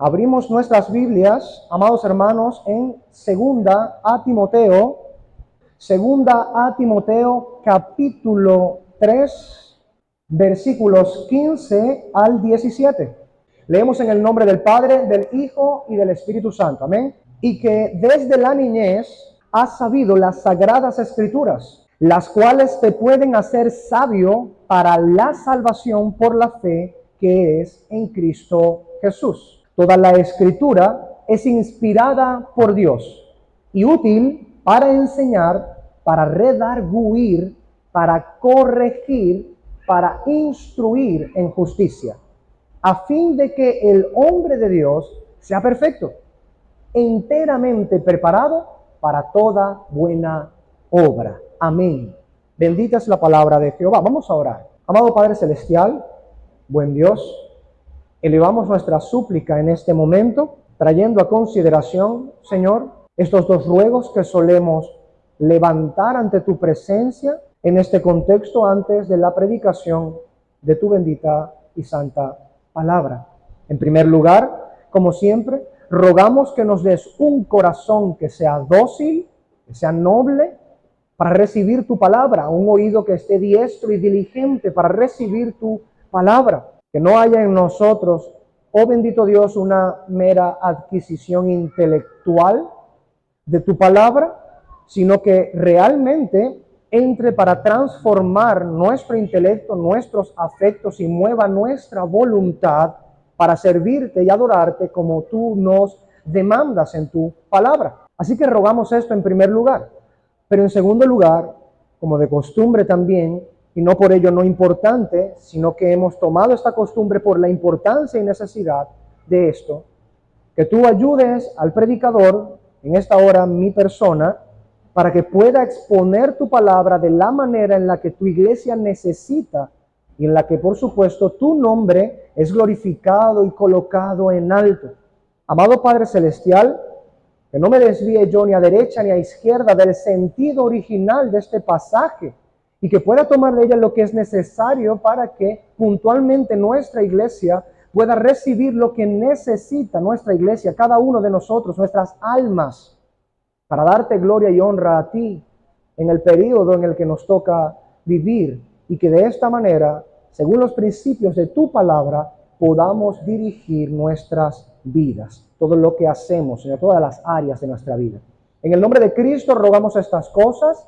Abrimos nuestras Biblias, amados hermanos, en segunda a Timoteo capítulo 3, versículos 15 al 17. Leemos en el nombre del Padre, del Hijo y del Espíritu Santo. Amén. Y que desde la niñez has sabido las sagradas escrituras, las cuales te pueden hacer sabio para la salvación por la fe que es en Cristo Jesús. Toda la escritura es inspirada por Dios y útil para enseñar, para redarguir, para corregir, para instruir en justicia, a fin de que el hombre de Dios sea perfecto, enteramente preparado para toda buena obra. Amén. Bendita es la palabra de Jehová. Vamos a orar. Amado Padre Celestial, buen Dios, elevamos nuestra súplica en este momento, trayendo a consideración, Señor, estos dos ruegos que solemos levantar ante tu presencia en este contexto antes de la predicación de tu bendita y santa palabra. En primer lugar, como siempre, rogamos que nos des un corazón que sea dócil, que sea noble, para recibir tu palabra, un oído que esté diestro y diligente para recibir tu palabra. Que no haya en nosotros, oh bendito Dios, una mera adquisición intelectual de tu palabra, sino que realmente entre para transformar nuestro intelecto, nuestros afectos y mueva nuestra voluntad para servirte y adorarte como tú nos demandas en tu palabra. Así que rogamos esto en primer lugar. Pero en segundo lugar, como de costumbre también, y no por ello no importante, sino que hemos tomado esta costumbre por la importancia y necesidad de esto, que tú ayudes al predicador, en esta hora mi persona, para que pueda exponer tu palabra de la manera en la que tu iglesia necesita y en la que, por supuesto, tu nombre es glorificado y colocado en alto. Amado Padre Celestial, que no me desvíe yo ni a derecha ni a izquierda del sentido original de este pasaje, y que pueda tomar de ella lo que es necesario para que puntualmente nuestra iglesia pueda recibir lo que necesita nuestra iglesia, cada uno de nosotros, nuestras almas, para darte gloria y honra a ti en el periodo en el que nos toca vivir, y que de esta manera, según los principios de tu palabra, podamos dirigir nuestras vidas, todo lo que hacemos en todas las áreas de nuestra vida. En el nombre de Cristo rogamos estas cosas,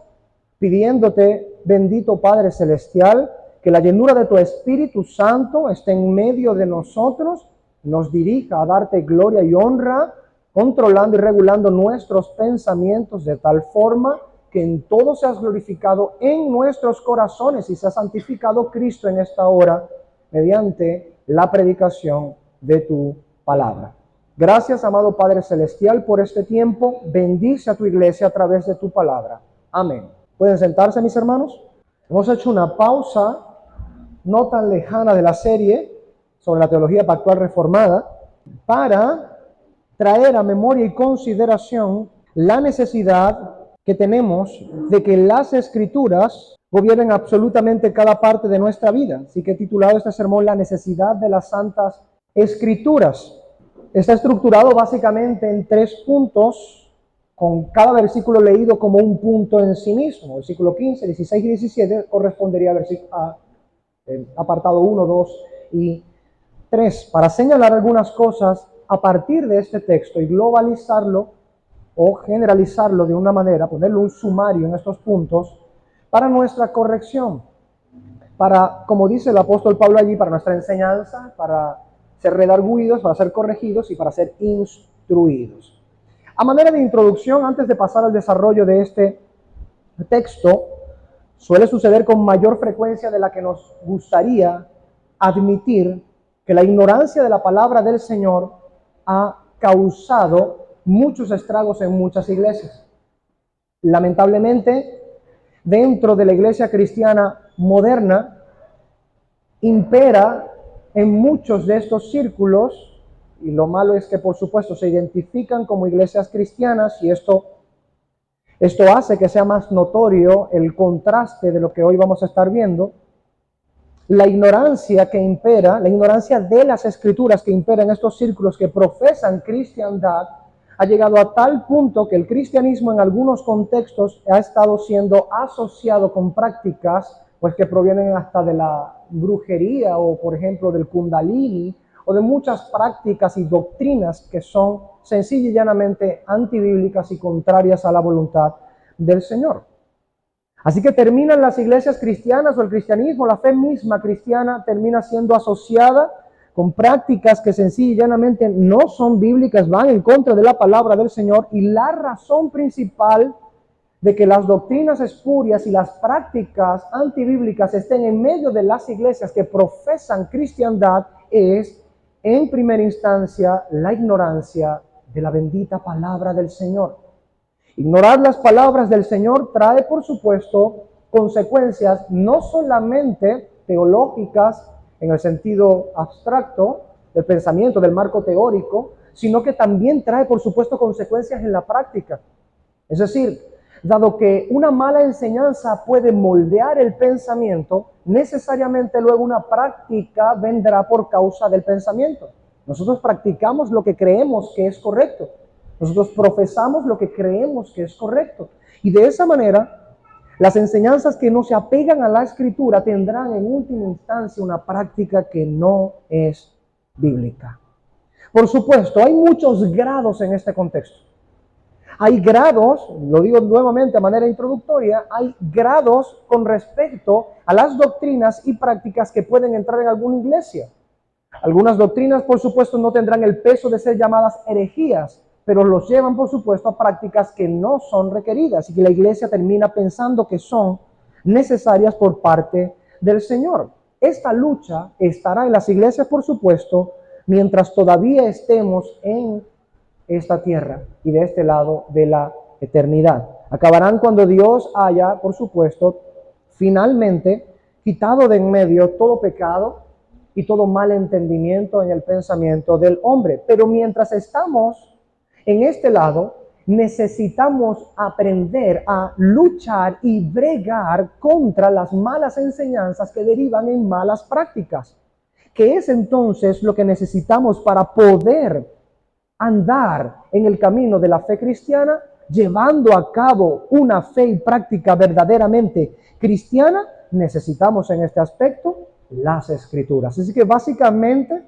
pidiéndote, bendito Padre Celestial, que la llenura de tu Espíritu Santo esté en medio de nosotros, nos dirija a darte gloria y honra, controlando y regulando nuestros pensamientos de tal forma que en todo seas glorificado en nuestros corazones y sea santificado Cristo en esta hora mediante la predicación de tu palabra. Gracias, amado Padre Celestial, por este tiempo. Bendice a tu iglesia a través de tu palabra. Amén. ¿Pueden sentarse, mis hermanos? Hemos hecho una pausa no tan lejana de la serie sobre la teología pactual reformada para traer a memoria y consideración la necesidad que tenemos de que las Escrituras gobiernen absolutamente cada parte de nuestra vida. Así que he titulado este sermón La necesidad de las Santas Escrituras. Está estructurado básicamente en 3 puntos, con cada versículo leído como un punto en sí mismo. Versículo 15, 16 y 17 correspondería a apartado 1, 2 y 3, para señalar algunas cosas a partir de este texto y globalizarlo o generalizarlo de una manera, ponerle un sumario en estos puntos para nuestra corrección, para, como dice el apóstol Pablo allí, para nuestra enseñanza, para ser redarguidos, para ser corregidos y para ser instruidos. A manera de introducción, antes de pasar al desarrollo de este texto, suele suceder con mayor frecuencia de la que nos gustaría admitir que la ignorancia de la palabra del Señor ha causado muchos estragos en muchas iglesias. Lamentablemente, dentro de la iglesia cristiana moderna, impera en muchos de estos círculos, y lo malo es que por supuesto se identifican como iglesias cristianas, y esto hace que sea más notorio el contraste de lo que hoy vamos a estar viendo, La ignorancia que impera, la ignorancia de las escrituras que impera en estos círculos que profesan cristiandad, ha llegado a tal punto que el cristianismo en algunos contextos ha estado siendo asociado con prácticas pues que provienen hasta de la brujería o por ejemplo del kundalini o de muchas prácticas y doctrinas que son sencilla y llanamente antibíblicas y contrarias a la voluntad del Señor. Así que terminan las iglesias cristianas o el cristianismo, la fe misma cristiana termina siendo asociada con prácticas que sencilla y llanamente no son bíblicas, van en contra de la palabra del Señor, y la razón principal de que las doctrinas espurias y las prácticas antibíblicas estén en medio de las iglesias que profesan cristiandad es, en primera instancia, la ignorancia de la bendita palabra del Señor. Ignorar las palabras del Señor trae, por supuesto, consecuencias no solamente teológicas en el sentido abstracto del pensamiento, del marco teórico, sino que también trae, por supuesto, consecuencias en la práctica. Es decir, dado que una mala enseñanza puede moldear el pensamiento, necesariamente luego una práctica vendrá por causa del pensamiento. Nosotros practicamos lo que creemos que es correcto. Nosotros profesamos lo que creemos que es correcto. Y de esa manera, las enseñanzas que no se apegan a la Escritura tendrán en última instancia una práctica que no es bíblica. Por supuesto, hay muchos grados en este contexto. Hay grados, lo digo nuevamente de manera introductoria, hay grados con respecto a las doctrinas y prácticas que pueden entrar en alguna iglesia. Algunas doctrinas, por supuesto, no tendrán el peso de ser llamadas herejías, pero los llevan, por supuesto, a prácticas que no son requeridas y que la iglesia termina pensando que son necesarias por parte del Señor. Esta lucha estará en las iglesias, por supuesto, mientras todavía estemos en esta tierra y de este lado de la eternidad. Acabarán cuando Dios haya, por supuesto, finalmente quitado de en medio todo pecado y todo mal entendimiento en el pensamiento del hombre. Pero mientras estamos en este lado, necesitamos aprender a luchar y bregar contra las malas enseñanzas que derivan en malas prácticas, que es entonces lo que necesitamos para poder andar en el camino de la fe cristiana, llevando a cabo una fe y práctica verdaderamente cristiana. Necesitamos en este aspecto las Escrituras. Así que básicamente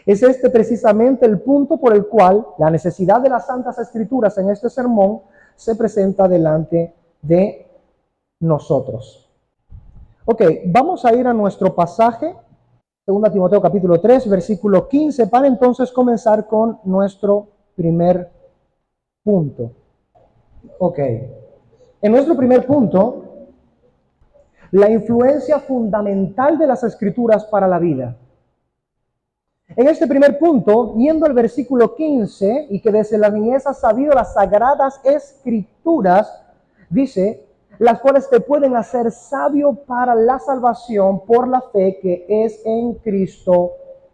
es este precisamente el punto por el cual la necesidad de las Santas Escrituras en este sermón se presenta delante de nosotros. Ok, vamos a ir a nuestro pasaje, 2 Timoteo capítulo 3, versículo 15, para entonces comenzar con nuestro primer punto. Ok, en nuestro primer punto, la influencia fundamental de las Escrituras para la vida. En este primer punto, viendo el versículo 15, y que desde la niñez has sabido las sagradas Escrituras, dice, las cuales te pueden hacer sabio para la salvación por la fe que es en Cristo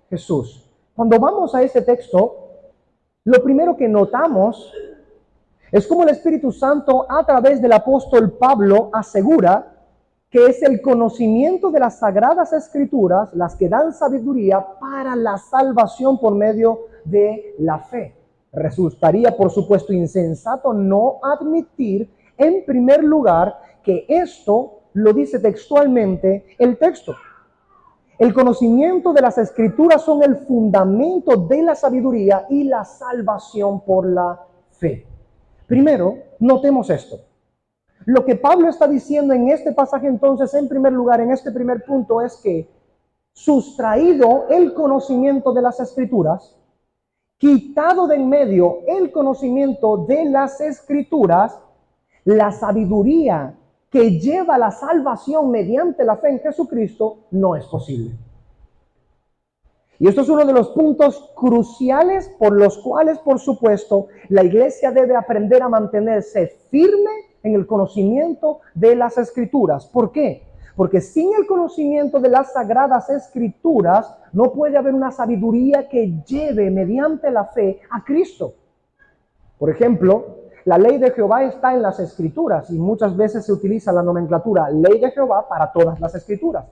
Jesús. Cuando vamos a este texto, lo primero que notamos es cómo el Espíritu Santo a través del apóstol Pablo asegura que es el conocimiento de las sagradas Escrituras las que dan sabiduría para la salvación por medio de la fe. Resultaría, por supuesto, insensato no admitir, en primer lugar, que esto lo dice textualmente el texto. El conocimiento de las Escrituras son el fundamento de la sabiduría y la salvación por la fe. Primero, notemos esto. Lo que Pablo está diciendo en este pasaje entonces, en primer lugar, en este primer punto, es que sustraído el conocimiento de las Escrituras, quitado de en medio el conocimiento de las Escrituras, la sabiduría que lleva a la salvación mediante la fe en Jesucristo no es posible. Y esto es uno de los puntos cruciales por los cuales, por supuesto, la iglesia debe aprender a mantenerse firme en el conocimiento de las Escrituras. ¿Por qué? Porque sin el conocimiento de las sagradas Escrituras no puede haber una sabiduría que lleve mediante la fe a Cristo. Por ejemplo, la ley de Jehová está en las Escrituras y muchas veces se utiliza la nomenclatura ley de Jehová para todas las Escrituras.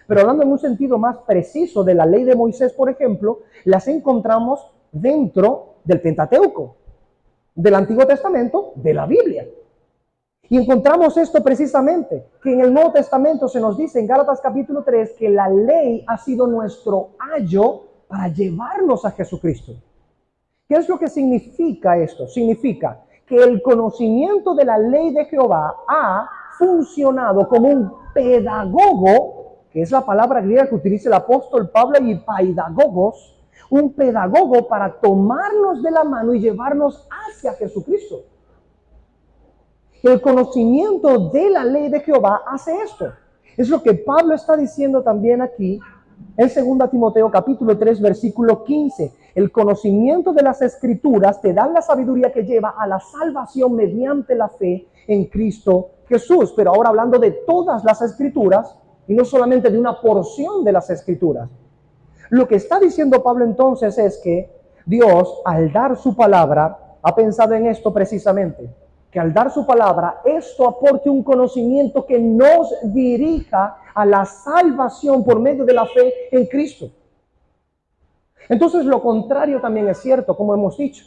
Pero hablando en un sentido más preciso de la ley de Moisés, por ejemplo, las encontramos dentro del Pentateuco, del Antiguo Testamento, de la Biblia. Y encontramos esto precisamente, que en el Nuevo Testamento se nos dice en Gálatas capítulo 3 que la ley ha sido nuestro ayo para llevarnos a Jesucristo. ¿Qué es lo que significa esto? Significa que el conocimiento de la ley de Jehová ha funcionado como un pedagogo, que es la palabra griega que utiliza el apóstol Pablo, y paidagogos, un pedagogo para tomarnos de la mano y llevarnos hacia Jesucristo. El conocimiento de la ley de Jehová hace esto. Es lo que Pablo está diciendo también aquí en 2 Timoteo capítulo 3 versículo 15. El conocimiento de las Escrituras te dan la sabiduría que lleva a la salvación mediante la fe en Cristo Jesús. Pero ahora hablando de todas las Escrituras y no solamente de una porción de las Escrituras. Lo que está diciendo Pablo entonces es que Dios, al dar su palabra, ha pensado en esto precisamente. Que al dar su palabra, esto aporte un conocimiento que nos dirija a la salvación por medio de la fe en Cristo. Entonces lo contrario también es cierto, como hemos dicho.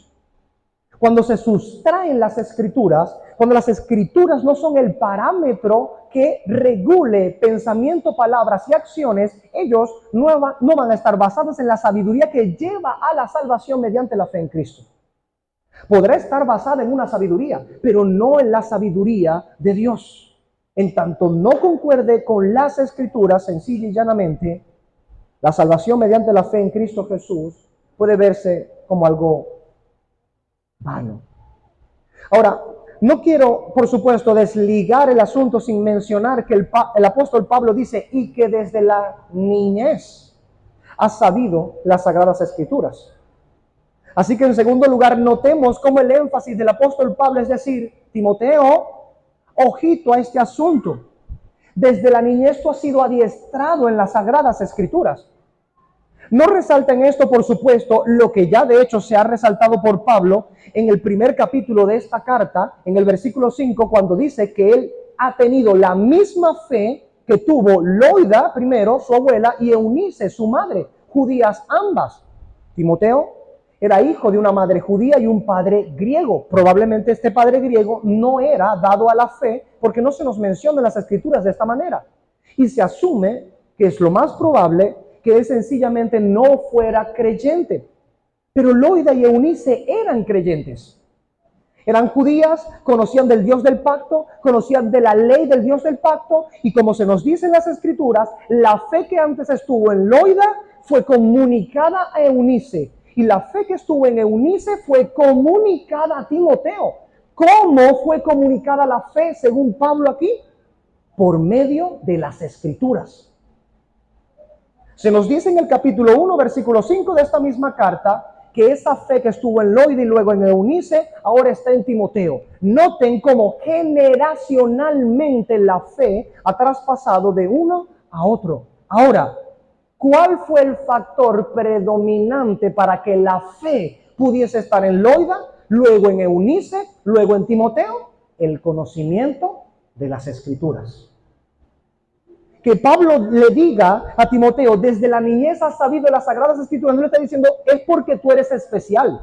Cuando se sustraen las Escrituras, cuando las Escrituras no son el parámetro que regule pensamiento, palabras y acciones, ellos no van a estar basados en la sabiduría que lleva a la salvación mediante la fe en Cristo. Podrá estar basada en una sabiduría, pero no en la sabiduría de Dios. En tanto no concuerde con las Escrituras, sencilla y llanamente, la salvación mediante la fe en Cristo Jesús puede verse como algo vano. Ahora, no quiero, por supuesto, desligar el asunto sin mencionar que el apóstol Pablo dice, y que desde la niñez has sabido las Sagradas Escrituras. Así que en segundo lugar, notemos cómo el énfasis del apóstol Pablo es decir, Timoteo, ojito a este asunto. Desde la niñez tú has sido adiestrado en las Sagradas Escrituras. No resalta en esto, por supuesto, lo que ya de hecho se ha resaltado por Pablo en el primer capítulo de esta carta, en el versículo 5, cuando dice que él ha tenido la misma fe que tuvo Loida, primero, su abuela, y Eunice, su madre, judías ambas. Timoteo era hijo de una madre judía y un padre griego. Probablemente este padre griego no era dado a la fe porque no se nos menciona en las Escrituras de esta manera. Y se asume que es lo más probable que él sencillamente no fuera creyente. Pero Loida y Eunice eran creyentes. Eran judías, conocían del Dios del pacto, conocían de la ley del Dios del pacto, y como se nos dice en las Escrituras, la fe que antes estuvo en Loida fue comunicada a Eunice. Y la fe que estuvo en Eunice fue comunicada a Timoteo. ¿Cómo fue comunicada la fe según Pablo aquí? Por medio de las Escrituras. Se nos dice en el capítulo 1, versículo 5 de esta misma carta, que esa fe que estuvo en Loida y luego en Eunice, ahora está en Timoteo. Noten cómo generacionalmente la fe ha traspasado de uno a otro. Ahora, ¿cuál fue el factor predominante para que la fe pudiese estar en Loida, luego en Eunice, luego en Timoteo? El conocimiento de las Escrituras. Que Pablo le diga a Timoteo, desde la niñez has sabido las Sagradas Escrituras, no le está diciendo, es porque tú eres especial,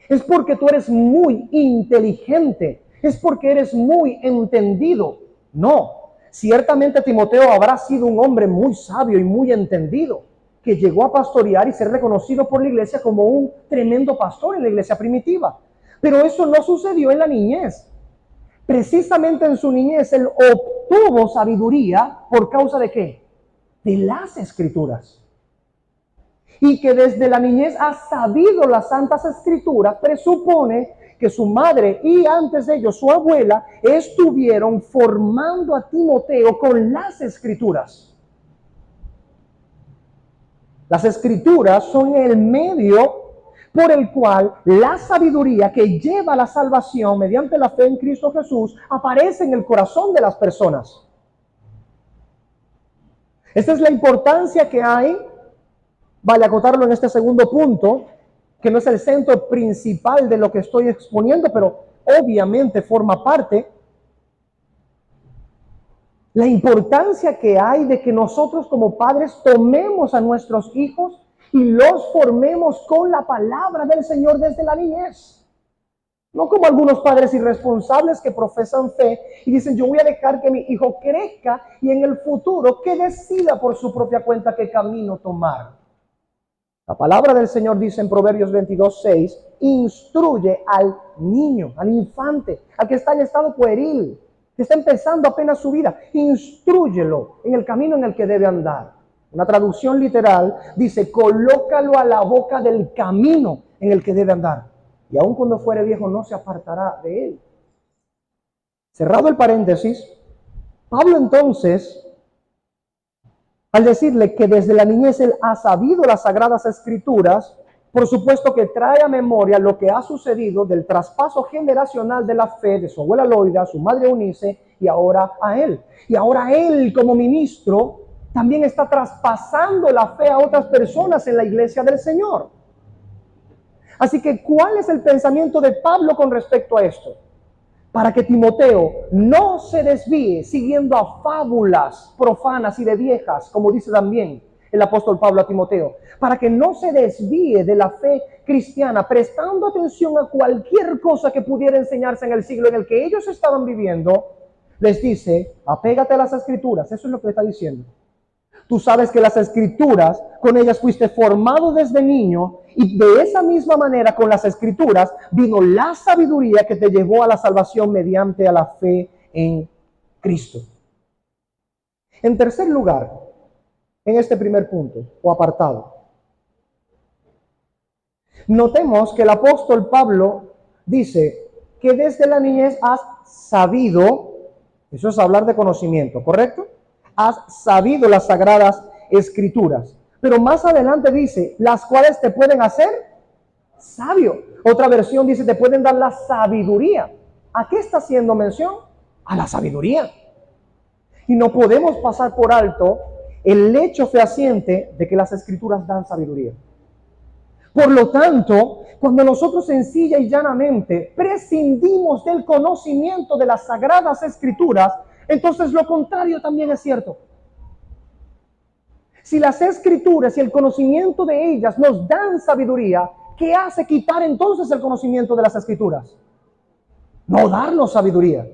es porque tú eres muy inteligente, es porque eres muy entendido. No, ciertamente Timoteo habrá sido un hombre muy sabio y muy entendido, que llegó a pastorear y ser reconocido por la iglesia como un tremendo pastor en la iglesia primitiva. Pero eso no sucedió en la niñez. Precisamente en su niñez él obtuvo sabiduría por causa de ¿qué? De las Escrituras. Y que desde la niñez ha sabido las Santas Escrituras, presupone que su madre y antes de ellos su abuela estuvieron formando a Timoteo con las Escrituras. Las Escrituras son el medio por el cual la sabiduría que lleva a la salvación mediante la fe en Cristo Jesús aparece en el corazón de las personas. Esta es la importancia que hay, vale acotarlo en este segundo punto, que no es el centro principal de lo que estoy exponiendo, pero obviamente forma parte. La importancia que hay de que nosotros como padres tomemos a nuestros hijos y los formemos con la palabra del Señor desde la niñez. No como algunos padres irresponsables que profesan fe y dicen, yo voy a dejar que mi hijo crezca y en el futuro que decida por su propia cuenta qué camino tomar. La palabra del Señor dice en Proverbios 22:6, instruye al niño, al infante, al que está en estado pueril, que está empezando apenas su vida, instrúyelo en el camino en el que debe andar. Una traducción literal dice, colócalo a la boca del camino en el que debe andar. Y aun cuando fuere viejo no se apartará de él. Cerrado el paréntesis, Pablo entonces, al decirle que desde la niñez él ha sabido las Sagradas Escrituras, por supuesto que trae a memoria lo que ha sucedido del traspaso generacional de la fe de su abuela Loida, su madre Eunice y ahora a él. Y ahora él como ministro también está traspasando la fe a otras personas en la iglesia del Señor. Así que, ¿cuál es el pensamiento de Pablo con respecto a esto? Para que Timoteo no se desvíe siguiendo a fábulas profanas y de viejas, como dice también el apóstol Pablo a Timoteo. Para que no se desvíe de la fe cristiana, prestando atención a cualquier cosa que pudiera enseñarse en el siglo en el que ellos estaban viviendo, les dice, apégate a las Escrituras. Eso es lo que le está diciendo. Tú sabes que las Escrituras, con ellas fuiste formado desde niño y de esa misma manera con las Escrituras vino la sabiduría que te llevó a la salvación mediante a la fe en Cristo. En tercer lugar, en este primer punto o apartado, notemos que el apóstol Pablo dice que desde la niñez has sabido, eso es hablar de conocimiento, ¿correcto? Has sabido las Sagradas Escrituras. Pero más adelante dice, las cuales te pueden hacer sabio. Otra versión dice, te pueden dar la sabiduría. ¿A qué está haciendo mención? A la sabiduría. Y no podemos pasar por alto el hecho fehaciente de que las Escrituras dan sabiduría. Por lo tanto, cuando nosotros sencilla y llanamente prescindimos del conocimiento de las Sagradas Escrituras, entonces lo contrario también es cierto. Si las Escrituras y el conocimiento de ellas nos dan sabiduría, ¿qué hace quitar entonces el conocimiento de las Escrituras? No darnos sabiduría.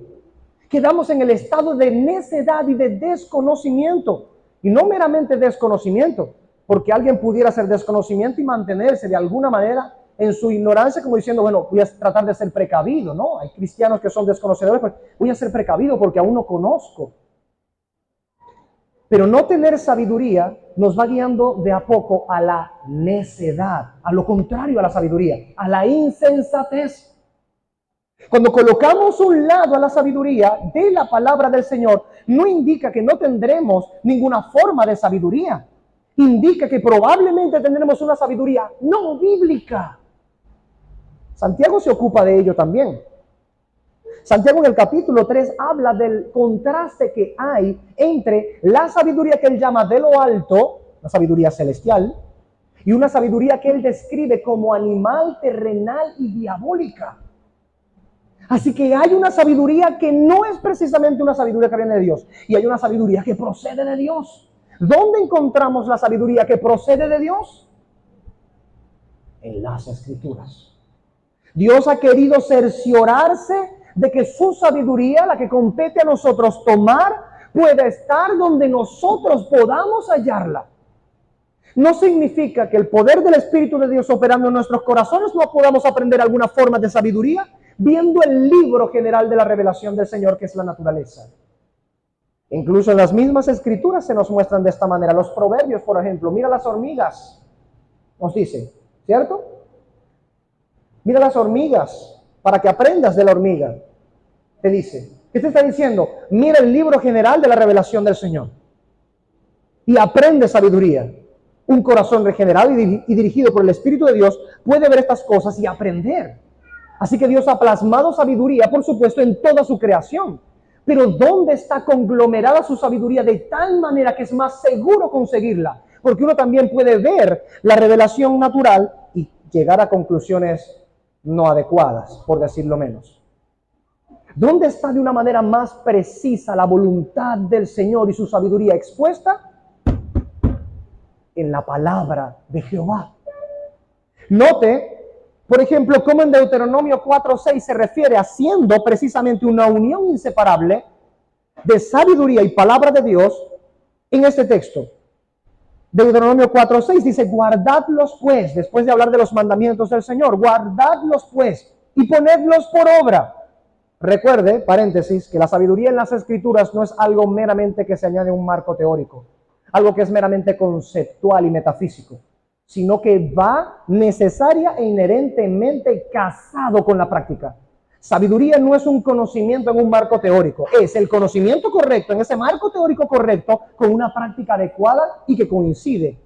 Quedamos en el estado de necedad y de desconocimiento. Y no meramente desconocimiento, porque alguien pudiera hacer desconocimiento y mantenerse de alguna manera en su ignorancia, como diciendo, bueno, voy a tratar de ser precavido, ¿no? Hay cristianos que son desconocedores, pues voy a ser precavido porque aún no conozco. Pero no tener sabiduría nos va guiando de a poco a la necedad, a lo contrario a la sabiduría, a la insensatez. Cuando colocamos un lado a la sabiduría de la palabra del Señor, no indica que no tendremos ninguna forma de sabiduría. Indica que probablemente tendremos una sabiduría no bíblica. Santiago se ocupa de ello también. Santiago en el capítulo 3 habla del contraste que hay entre la sabiduría que él llama de lo alto, la sabiduría celestial, y una sabiduría que él describe como animal, terrenal y diabólica. Así que hay una sabiduría que no es precisamente una sabiduría que viene de Dios, y hay una sabiduría que procede de Dios. ¿Dónde encontramos la sabiduría que procede de Dios? En las Escrituras. Dios ha querido cerciorarse de que su sabiduría, la que compete a nosotros tomar, pueda estar donde nosotros podamos hallarla. No significa que el poder del Espíritu de Dios operando en nuestros corazones no podamos aprender alguna forma de sabiduría viendo el libro general de la revelación del Señor, que es la naturaleza. Incluso en las mismas Escrituras se nos muestran de esta manera. Los proverbios, por ejemplo, mira las hormigas, nos dice, ¿cierto? Mira las hormigas, para que aprendas de la hormiga, te dice. ¿Qué te está diciendo? Mira el libro general de la revelación del Señor y aprende sabiduría. Un corazón regenerado y dirigido por el Espíritu de Dios puede ver estas cosas y aprender. Así que Dios ha plasmado sabiduría, por supuesto, en toda su creación. Pero ¿dónde está conglomerada su sabiduría de tal manera que es más seguro conseguirla? Porque uno también puede ver la revelación natural y llegar a conclusiones no adecuadas, por decirlo menos. ¿Dónde está de una manera más precisa la voluntad del Señor y su sabiduría expuesta? En la palabra de Jehová. Note, por ejemplo, cómo en Deuteronomio 4:6 se refiere haciendo precisamente una unión inseparable de sabiduría y palabra de Dios en este texto. Deuteronomio 4:6 dice, guardadlos pues, después de hablar de los mandamientos del Señor, guardadlos pues y ponedlos por obra. Recuerde, paréntesis, que la sabiduría en las Escrituras no es algo meramente que se añade a un marco teórico, algo que es meramente conceptual y metafísico, sino que va necesaria e inherentemente casado con la práctica. Sabiduría no es un conocimiento en un marco teórico, es el conocimiento correcto en ese marco teórico correcto con una práctica adecuada y que coincide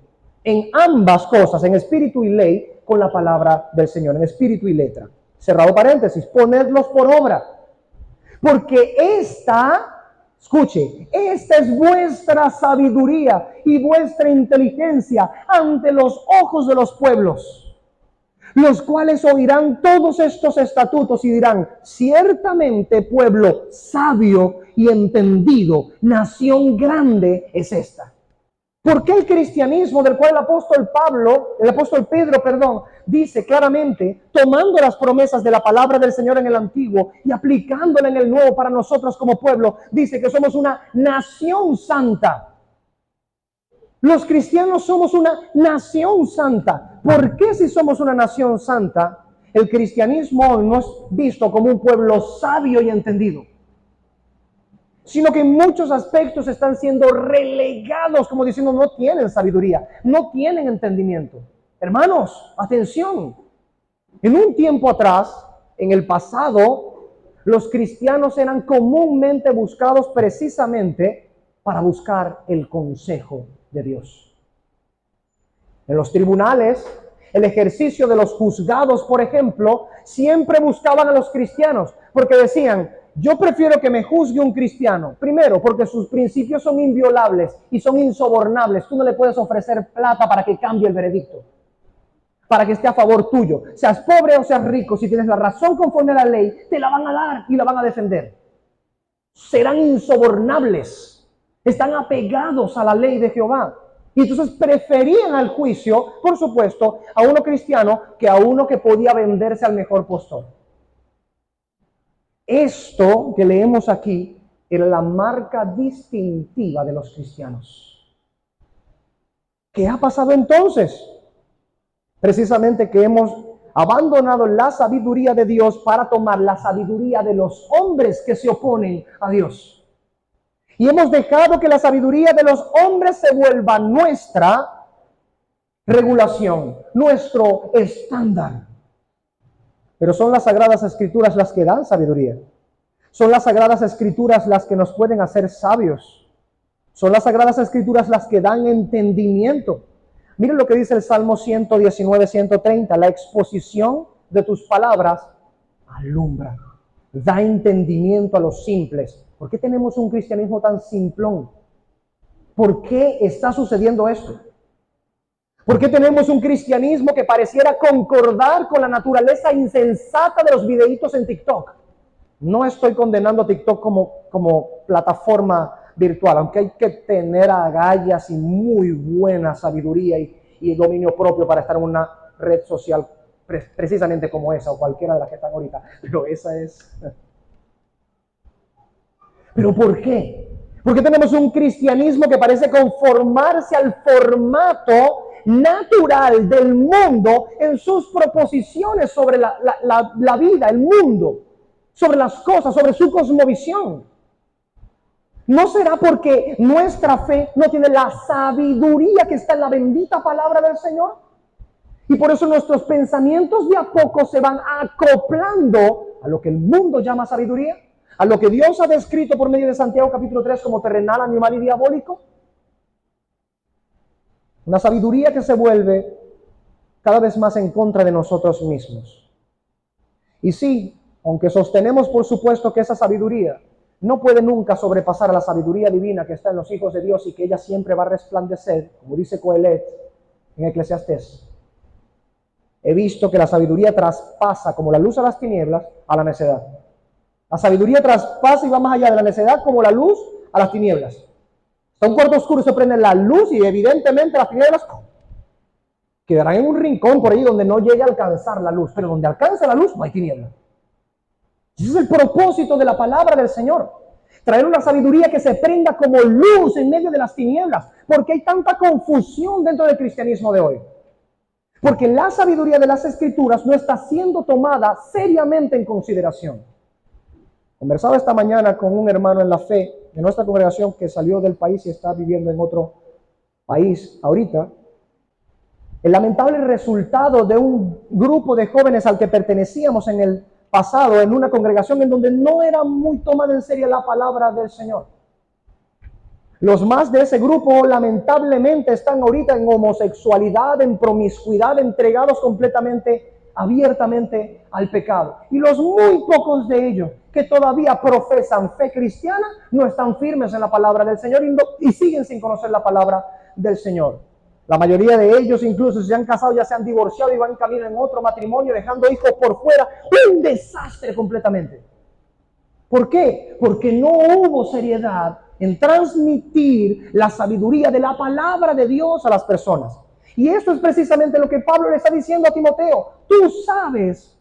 en ambas cosas, en espíritu y ley, con la palabra del Señor, en espíritu y letra. Cerrado paréntesis, ponedlos por obra. Porque escuche, esta es vuestra sabiduría y vuestra inteligencia ante los ojos de los pueblos, los cuales oirán todos estos estatutos y dirán, ciertamente pueblo sabio y entendido, nación grande es esta. ¿Por qué el cristianismo del cual el apóstol Pedro, dice claramente, tomando las promesas de la palabra del Señor en el Antiguo y aplicándola en el Nuevo para nosotros como pueblo, dice que somos una nación santa? Los cristianos somos una nación santa. ¿Por qué si somos una nación santa, el cristianismo no es visto como un pueblo sabio y entendido, sino que en muchos aspectos están siendo relegados, como diciendo, no tienen sabiduría, no tienen entendimiento? Hermanos, atención. En un tiempo atrás, en el pasado, los cristianos eran comúnmente buscados precisamente para buscar el consejo de Dios. En los tribunales, el ejercicio de los juzgados, por ejemplo, siempre buscaban a los cristianos, porque decían, yo prefiero que me juzgue un cristiano. Primero, porque sus principios son inviolables y son insobornables. Tú no le puedes ofrecer plata para que cambie el veredicto, para que esté a favor tuyo. Seas pobre o seas rico, si tienes la razón conforme a la ley, te la van a dar y la van a defender. Serán insobornables. Están apegados a la ley de Jehová. Y entonces preferían al juicio, por supuesto, a uno cristiano que a uno que podía venderse al mejor postor. Esto que leemos aquí era la marca distintiva de los cristianos. ¿Qué ha pasado entonces? Precisamente que hemos abandonado la sabiduría de Dios para tomar la sabiduría de los hombres que se oponen a Dios. Y hemos dejado que la sabiduría de los hombres se vuelva nuestra regulación, nuestro estándar. Pero son las Sagradas Escrituras las que dan sabiduría. Son las Sagradas Escrituras las que nos pueden hacer sabios. Son las Sagradas Escrituras las que dan entendimiento. Miren lo que dice el Salmo 119, 130. La exposición de tus palabras alumbra, da entendimiento a los simples. ¿Por qué tenemos un cristianismo tan simplón? ¿Por qué está sucediendo esto? ¿Por qué tenemos un cristianismo que pareciera concordar con la naturaleza insensata de los videitos en TikTok? No estoy condenando a TikTok como plataforma virtual, aunque hay que tener agallas y muy buena sabiduría y dominio propio para estar en una red social precisamente como esa o cualquiera de las que están ahorita. Pero esa es... ¿Pero por qué? Porque tenemos un cristianismo que parece conformarse al formato natural del mundo en sus proposiciones sobre la vida, el mundo, sobre las cosas, sobre su cosmovisión. ¿No será porque nuestra fe no tiene la sabiduría que está en la bendita palabra del Señor? Y por eso nuestros pensamientos de a poco se van acoplando a lo que el mundo llama sabiduría, a lo que Dios ha descrito por medio de Santiago capítulo 3 como terrenal, animal y diabólico. Una sabiduría que se vuelve cada vez más en contra de nosotros mismos. Y sí, aunque sostenemos por supuesto que esa sabiduría no puede nunca sobrepasar a la sabiduría divina que está en los hijos de Dios y que ella siempre va a resplandecer, como dice Coelet en Eclesiastés. He visto que la sabiduría traspasa como la luz a las tinieblas a la necedad. La sabiduría traspasa y va más allá de la necedad como la luz a las tinieblas. Está un cuarto oscuro y se prende la luz y evidentemente las tinieblas quedarán en un rincón por ahí donde no llegue a alcanzar la luz. Pero donde alcanza la luz no hay tinieblas. Ese es el propósito de la palabra del Señor. Traer una sabiduría que se prenda como luz en medio de las tinieblas. Porque hay tanta confusión dentro del cristianismo de hoy. Porque la sabiduría de las Escrituras no está siendo tomada seriamente en consideración. Conversaba esta mañana con un hermano en la fe de nuestra congregación que salió del país y está viviendo en otro país ahorita. El lamentable resultado de un grupo de jóvenes al que pertenecíamos en el pasado, en una congregación en donde no era muy tomada en serio la palabra del Señor. Los más de ese grupo lamentablemente están ahorita en homosexualidad, en promiscuidad, entregados completamente, abiertamente al pecado. Y los muy pocos de ellos que todavía profesan fe cristiana no están firmes en la palabra del Señor y siguen sin conocer la palabra del Señor. La mayoría de ellos incluso se han casado, ya se han divorciado y van camino en otro matrimonio, dejando hijos por fuera. Un desastre completamente. ¿Por qué? Porque no hubo seriedad en transmitir la sabiduría de la palabra de Dios a las personas. Y esto es precisamente lo que Pablo le está diciendo a Timoteo. Tú sabes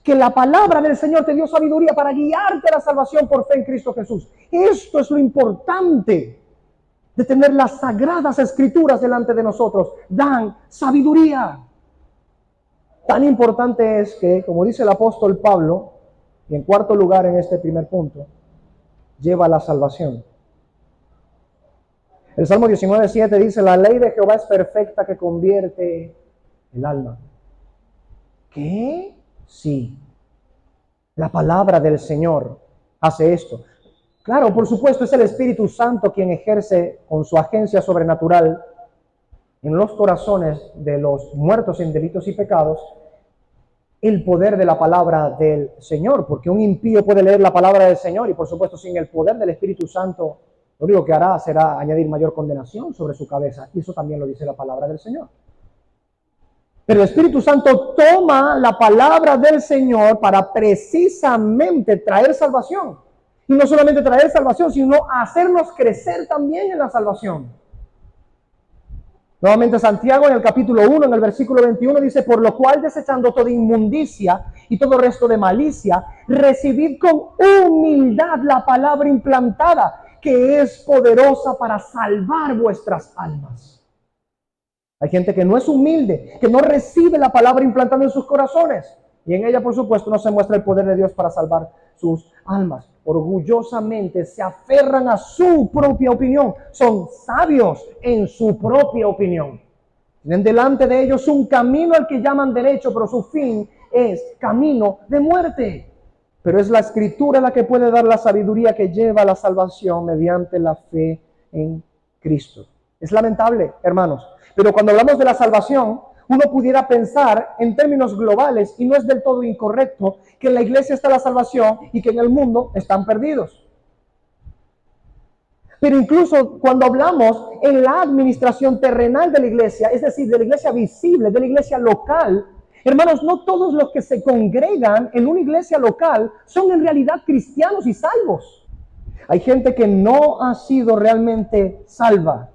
que la palabra del Señor te dio sabiduría para guiarte a la salvación por fe en Cristo Jesús. Esto es lo importante de tener las sagradas escrituras delante de nosotros. Dan sabiduría. Tan importante es que, como dice el apóstol Pablo, y en cuarto lugar en este primer punto, lleva a la salvación. El Salmo 19:7 dice: la ley de Jehová es perfecta que convierte el alma. ¿Qué? Sí. La palabra del Señor hace esto. Claro, por supuesto, es el Espíritu Santo quien ejerce con su agencia sobrenatural en los corazones de los muertos en delitos y pecados el poder de la palabra del Señor, porque un impío puede leer la palabra del Señor y por supuesto sin el poder del Espíritu Santo, lo único que hará será añadir mayor condenación sobre su cabeza, y eso también lo dice la palabra del Señor. Pero el Espíritu Santo toma la palabra del Señor para precisamente traer salvación. Y no solamente traer salvación, sino hacernos crecer también en la salvación. Nuevamente Santiago en el capítulo 1, en el versículo 21 dice: por lo cual desechando toda inmundicia y todo resto de malicia, recibid con humildad la palabra implantada, que es poderosa para salvar vuestras almas. Hay gente que no es humilde, que no recibe la palabra implantada en sus corazones. Y en ella, por supuesto, no se muestra el poder de Dios para salvar sus almas. Orgullosamente se aferran a su propia opinión. Son sabios en su propia opinión. Tienen delante de ellos un camino al que llaman derecho, pero su fin es camino de muerte. Pero es la Escritura la que puede dar la sabiduría que lleva a la salvación mediante la fe en Cristo. Es lamentable, hermanos, pero cuando hablamos de la salvación, uno pudiera pensar en términos globales, y no es del todo incorrecto, que en la iglesia está la salvación y que en el mundo están perdidos. Pero incluso cuando hablamos en la administración terrenal de la iglesia, es decir, de la iglesia visible, de la iglesia local, hermanos, no todos los que se congregan en una iglesia local son en realidad cristianos y salvos. Hay gente que no ha sido realmente salva.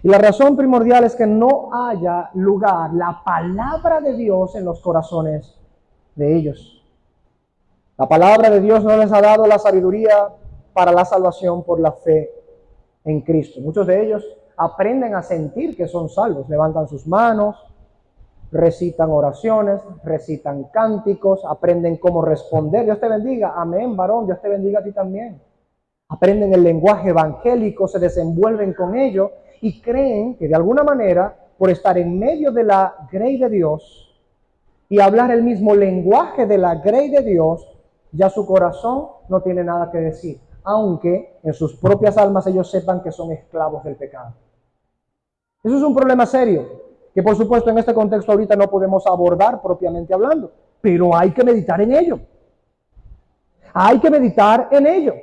Y la razón primordial es que no haya lugar la palabra de Dios en los corazones de ellos. La palabra de Dios no les ha dado la sabiduría para la salvación por la fe en Cristo. Muchos de ellos aprenden a sentir que son salvos, levantan sus manos, recitan oraciones, recitan cánticos, aprenden cómo responder. Dios te bendiga, amén, varón, Dios te bendiga a ti también. Aprenden el lenguaje evangélico, se desenvuelven con ello y creen que de alguna manera, por estar en medio de la grey de Dios y hablar el mismo lenguaje de la grey de Dios, ya su corazón no tiene nada que decir, aunque en sus propias almas ellos sepan que son esclavos del pecado. Eso es un problema serio, que por supuesto en este contexto ahorita no podemos abordar propiamente hablando, pero hay que meditar en ello. Hay que meditar en ello.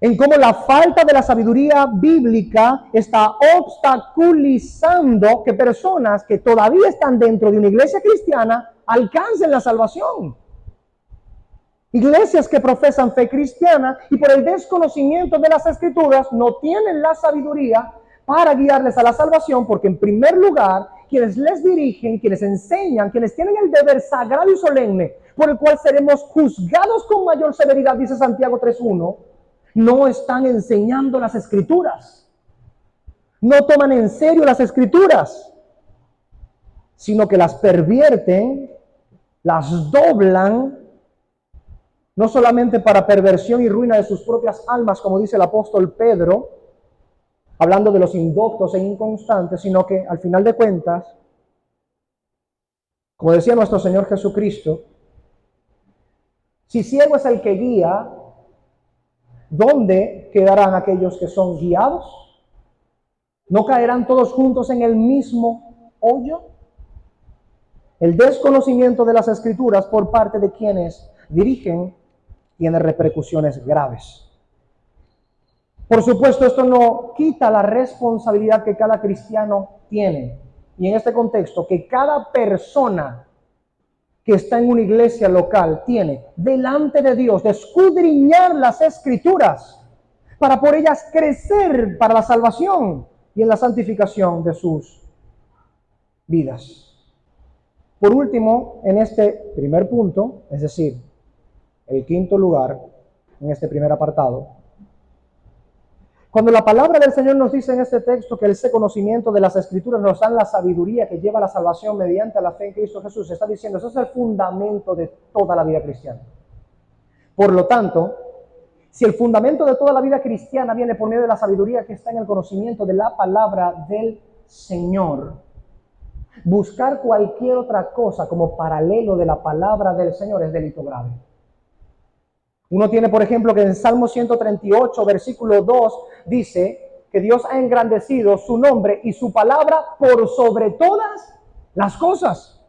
En cómo la falta de la sabiduría bíblica está obstaculizando que personas que todavía están dentro de una iglesia cristiana alcancen la salvación. Iglesias que profesan fe cristiana y por el desconocimiento de las Escrituras no tienen la sabiduría para guiarles a la salvación, porque en primer lugar, quienes les dirigen, quienes enseñan, quienes tienen el deber sagrado y solemne, por el cual seremos juzgados con mayor severidad, dice Santiago 3:1, no están enseñando las Escrituras. No toman en serio las Escrituras, sino que las pervierten, las doblan, no solamente para perversión y ruina de sus propias almas, como dice el apóstol Pedro, hablando de los indoctos e inconstantes, sino que al final de cuentas, como decía nuestro Señor Jesucristo, si ciego es el que guía, ¿dónde quedarán aquellos que son guiados? ¿No caerán todos juntos en el mismo hoyo? El desconocimiento de las Escrituras por parte de quienes dirigen tiene repercusiones graves. Por supuesto, esto no quita la responsabilidad que cada cristiano tiene. Y en este contexto, que cada persona que está en una iglesia local tiene delante de Dios de escudriñar las Escrituras para por ellas crecer para la salvación y en la santificación de sus vidas. Por último, en este primer punto, es decir, el quinto lugar, en este primer apartado, cuando la palabra del Señor nos dice en este texto que ese conocimiento de las Escrituras nos dan la sabiduría que lleva a la salvación mediante la fe en Cristo Jesús, está diciendo, eso es el fundamento de toda la vida cristiana. Por lo tanto, si el fundamento de toda la vida cristiana viene por medio de la sabiduría que está en el conocimiento de la palabra del Señor, buscar cualquier otra cosa como paralelo de la palabra del Señor es delito grave. Uno tiene, por ejemplo, que en Salmo 138, versículo 2, dice que Dios ha engrandecido su nombre y su palabra por sobre todas las cosas.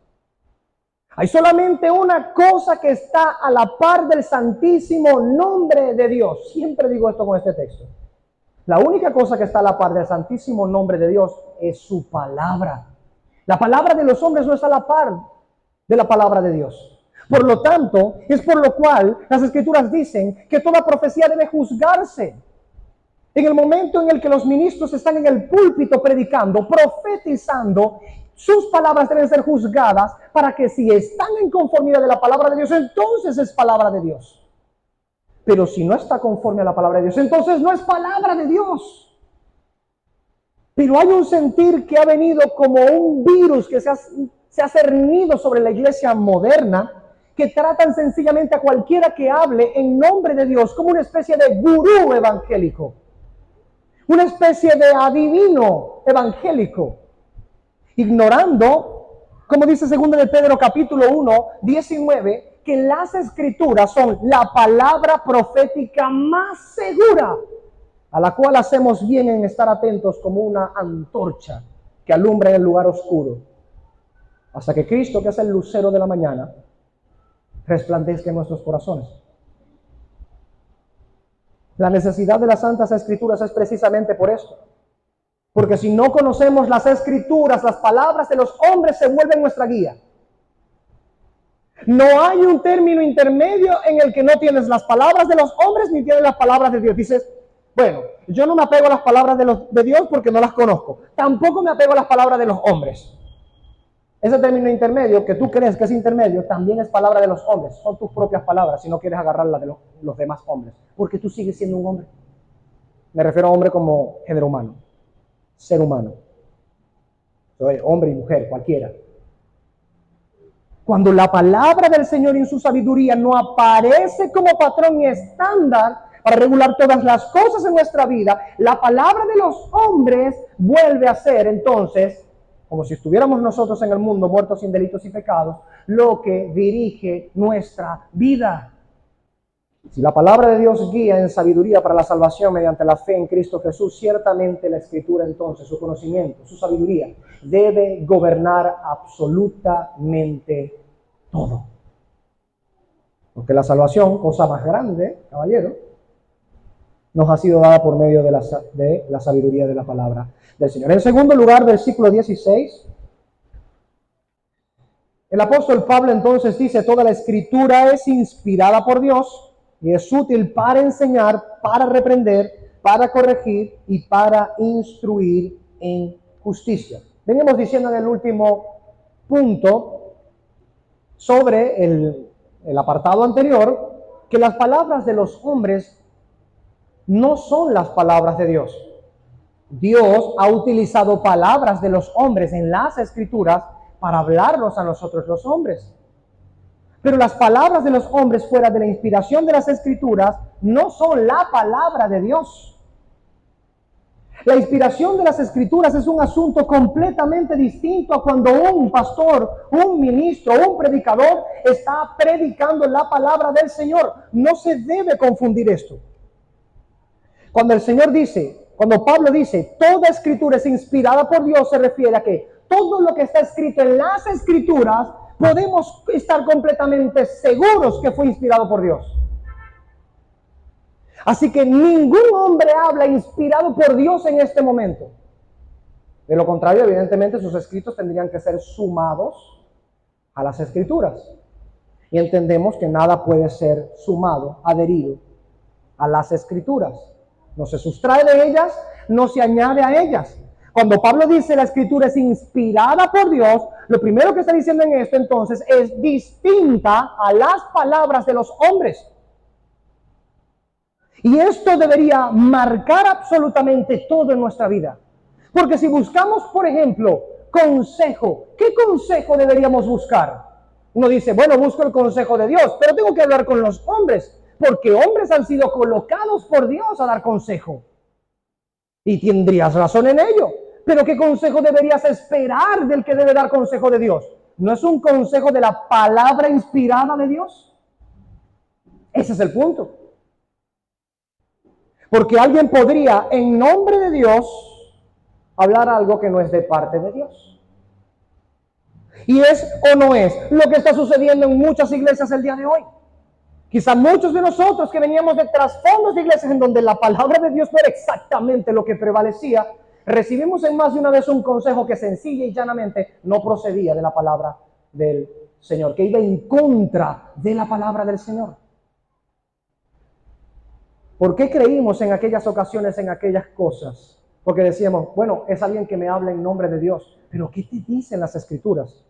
Hay solamente una cosa que está a la par del santísimo nombre de Dios. Siempre digo esto con este texto. La única cosa que está a la par del santísimo nombre de Dios es su palabra. La palabra de los hombres no está a la par de la palabra de Dios. Por lo tanto, es por lo cual las Escrituras dicen que toda profecía debe juzgarse. En el momento en el que los ministros están en el púlpito predicando, profetizando, sus palabras deben ser juzgadas para que si están en conformidad de la palabra de Dios, entonces es palabra de Dios. Pero si no está conforme a la palabra de Dios, entonces no es palabra de Dios. Pero hay un sentir que ha venido como un virus que se ha cernido sobre la iglesia moderna, que tratan sencillamente a cualquiera que hable en nombre de Dios como una especie de gurú evangélico, una especie de adivino evangélico, ignorando, como dice 2 de Pedro capítulo 1, 19, que las Escrituras son la palabra profética más segura, a la cual hacemos bien en estar atentos como una antorcha que alumbra en el lugar oscuro, hasta que Cristo, que es el lucero de la mañana, resplandezca en nuestros corazones. La necesidad de las Santas Escrituras es precisamente por esto. Porque si no conocemos las Escrituras, las palabras de los hombres se vuelven nuestra guía. No hay un término intermedio en el que no tienes las palabras de los hombres ni tienes las palabras de Dios. Dices, bueno, yo no me apego a las palabras de Dios porque no las conozco. Tampoco me apego a las palabras de los hombres. Ese término intermedio, que tú crees que es intermedio, también es palabra de los hombres. Son tus propias palabras si no quieres agarrarla de los demás hombres. Porque tú sigues siendo un hombre. Me refiero a hombre como género humano, ser humano. Soy hombre y mujer, cualquiera. Cuando la palabra del Señor en su sabiduría no aparece como patrón y estándar para regular todas las cosas en nuestra vida, la palabra de los hombres vuelve a ser entonces, como si estuviéramos nosotros en el mundo muertos sin delitos y pecados, lo que dirige nuestra vida. Si la palabra de Dios guía en sabiduría para la salvación mediante la fe en Cristo Jesús, ciertamente la Escritura entonces, su conocimiento, su sabiduría, debe gobernar absolutamente todo. Porque la salvación, cosa más grande, caballero, nos ha sido dada por medio de la sabiduría de la palabra del Señor. En segundo lugar, versículo 16. El apóstol Pablo entonces dice, toda la escritura es inspirada por Dios y es útil para enseñar, para reprender, para corregir y para instruir en justicia. Venimos diciendo en el último punto sobre el apartado anterior que las palabras de los hombres no son las palabras de Dios. Dios ha utilizado palabras de los hombres en las escrituras para hablarnos a nosotros los hombres. Pero las palabras de los hombres fuera de la inspiración de las escrituras no son la palabra de Dios. La inspiración de las escrituras es un asunto completamente distinto a cuando un pastor, un ministro, un predicador está predicando la palabra del Señor. No se debe confundir esto. Cuando el Señor dice, cuando Pablo dice, toda escritura es inspirada por Dios, se refiere a que todo lo que está escrito en las escrituras, podemos estar completamente seguros que fue inspirado por Dios. Así que ningún hombre habla inspirado por Dios en este momento. De lo contrario, evidentemente, sus escritos tendrían que ser sumados a las escrituras. Y entendemos que nada puede ser sumado, adherido a las escrituras. No se sustrae de ellas, no se añade a ellas. Cuando Pablo dice la escritura es inspirada por Dios, lo primero que está diciendo en esto entonces es distinta a las palabras de los hombres. Y esto debería marcar absolutamente todo en nuestra vida. Porque si buscamos, por ejemplo, consejo, ¿qué consejo deberíamos buscar? Uno dice, bueno, busco el consejo de Dios, pero tengo que hablar con los hombres, porque hombres han sido colocados por Dios a dar consejo. Y tendrías razón en ello. Pero ¿qué consejo deberías esperar del que debe dar consejo de Dios? ¿No es un consejo de la palabra inspirada de Dios? Ese es el punto. Porque alguien podría, en nombre de Dios, hablar algo que no es de parte de Dios. Y es o no es lo que está sucediendo en muchas iglesias el día de hoy. Quizá muchos de nosotros que veníamos de trasfondos de iglesias en donde la palabra de Dios no era exactamente lo que prevalecía, recibimos en más de una vez un consejo que sencilla y llanamente no procedía de la palabra del Señor, que iba en contra de la palabra del Señor. ¿Por qué creímos en aquellas ocasiones, en aquellas cosas? Porque decíamos, bueno, es alguien que me habla en nombre de Dios. Pero ¿qué te dicen las escrituras?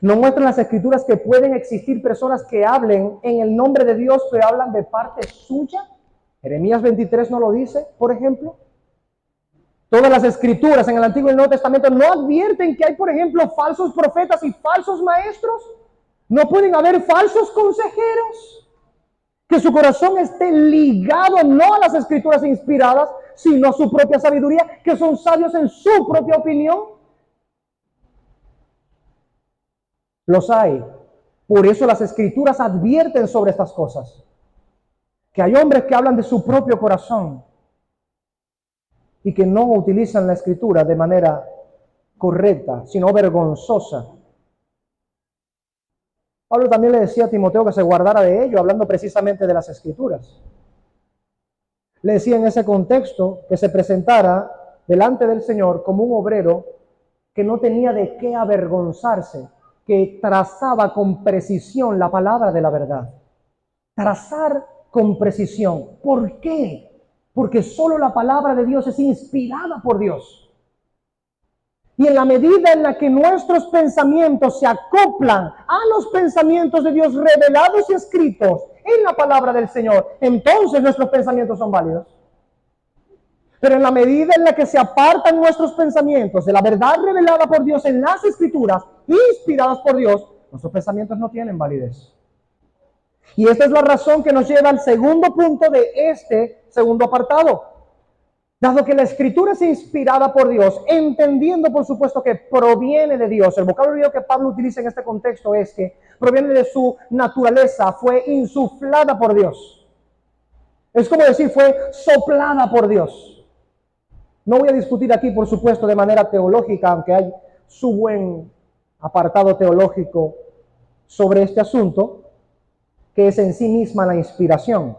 ¿No muestran las escrituras que pueden existir personas que hablen en el nombre de Dios, pero hablan de parte suya? Jeremías 23 no lo dice, por ejemplo. Todas las escrituras en el Antiguo y el Nuevo Testamento no advierten que hay, por ejemplo, falsos profetas y falsos maestros. No pueden haber falsos consejeros. Que su corazón esté ligado no a las escrituras inspiradas, sino a su propia sabiduría, que son sabios en su propia opinión. Los hay. Por eso las escrituras advierten sobre estas cosas. Que hay hombres que hablan de su propio corazón y que no utilizan la escritura de manera correcta, sino vergonzosa. Pablo también le decía a Timoteo que se guardara de ello, hablando precisamente de las escrituras. Le decía en ese contexto que se presentara delante del Señor como un obrero que no tenía de qué avergonzarse, que trazaba con precisión la palabra de la verdad. Trazar con precisión. ¿Por qué? Porque solo la palabra de Dios es inspirada por Dios. Y en la medida en la que nuestros pensamientos se acoplan a los pensamientos de Dios revelados y escritos en la palabra del Señor, entonces nuestros pensamientos son válidos. Pero en la medida en la que se apartan nuestros pensamientos de la verdad revelada por Dios en las Escrituras, inspiradas por Dios, nuestros pensamientos no tienen validez. Y esta es la razón que nos lleva al segundo punto de este segundo apartado. Dado que la escritura es inspirada por Dios, entendiendo por supuesto que proviene de Dios, el vocabulario que Pablo utiliza en este contexto es que proviene de su naturaleza, fue insuflada por Dios. Es como decir, fue soplada por Dios. No voy a discutir aquí, por supuesto, de manera teológica, aunque hay su buen apartado teológico sobre este asunto, que es en sí misma la inspiración.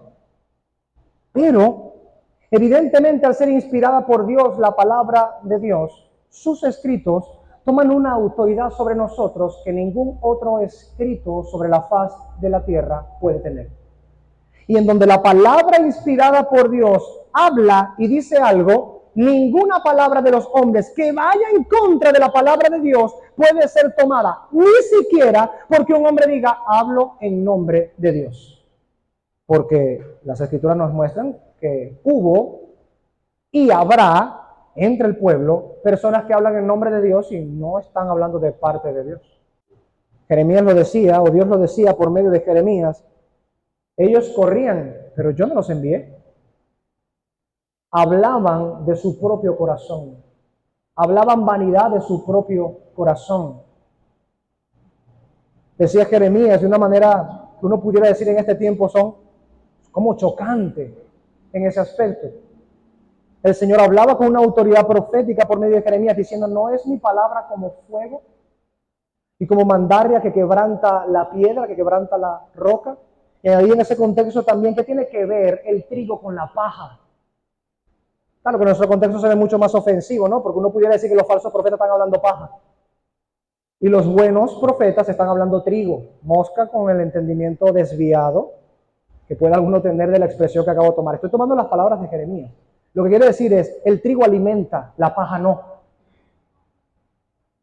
Pero evidentemente, al ser inspirada por Dios, la palabra de Dios, sus escritos toman una autoridad sobre nosotros que ningún otro escrito sobre la faz de la tierra puede tener. Y en donde la palabra inspirada por Dios habla y dice algo, ninguna palabra de los hombres que vaya en contra de la palabra de Dios puede ser tomada, ni siquiera porque un hombre diga, hablo en nombre de Dios. Porque las escrituras nos muestran que hubo y habrá entre el pueblo personas que hablan en nombre de Dios y no están hablando de parte de Dios. Jeremías lo decía, o Dios lo decía por medio de Jeremías, ellos corrían, pero yo no los envié. Hablaban de su propio corazón. Hablaban vanidad de su propio corazón. Decía Jeremías de una manera que uno pudiera decir en este tiempo son como chocante en ese aspecto. El Señor hablaba con una autoridad profética por medio de Jeremías diciendo, no es mi palabra como fuego y como mandarria que quebranta la piedra, que quebranta la roca. Y ahí en ese contexto también, ¿qué tiene que ver el trigo con la paja? Claro que en nuestro contexto se ve mucho más ofensivo, ¿no? Porque uno pudiera decir que los falsos profetas están hablando paja. Y los buenos profetas están hablando trigo, mosca con el entendimiento desviado que pueda alguno tener de la expresión que acabo de tomar. Estoy tomando las palabras de Jeremías. Lo que quiere decir es, el trigo alimenta, la paja no.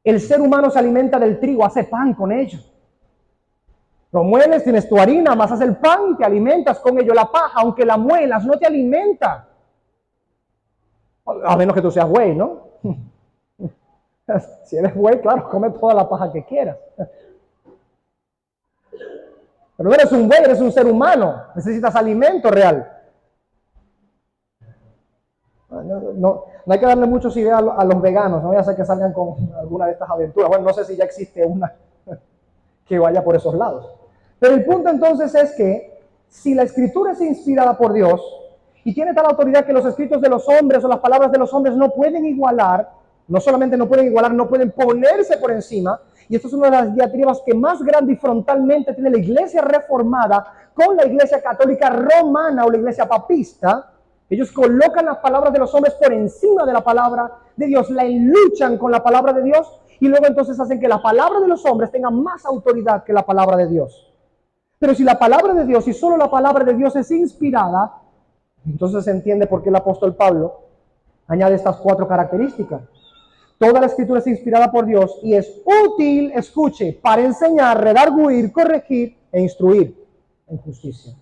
El ser humano se alimenta del trigo, hace pan con ello. Lo mueles, tienes tu harina, amasas el pan y te alimentas con ello. La paja, aunque la muelas, no te alimenta. A menos que tú seas güey, ¿no? Si eres güey, claro, come toda la paja que quieras. Pero no eres un güey, eres un ser humano. Necesitas alimento real. No hay que darle muchas ideas a los veganos. No voy a hacer que salgan con alguna de estas aventuras. Bueno, no sé si ya existe una que vaya por esos lados. Pero el punto entonces es que si la escritura es inspirada por Dios y tiene tal autoridad que los escritos de los hombres o las palabras de los hombres no pueden igualar, no solamente no pueden igualar, no pueden ponerse por encima, y esto es una de las diatribas que más grande y frontalmente tiene la iglesia reformada con la iglesia católica romana o la iglesia papista. Ellos colocan las palabras de los hombres por encima de la palabra de Dios, la enluchan con la palabra de Dios y luego entonces hacen que la palabra de los hombres tenga más autoridad que la palabra de Dios. Pero si la palabra de Dios y solo la palabra de Dios es inspirada, entonces se entiende por qué el apóstol Pablo añade estas 4 características. Toda la escritura es inspirada por Dios y es útil, escuche, para enseñar, redarguir, corregir e instruir en justicia.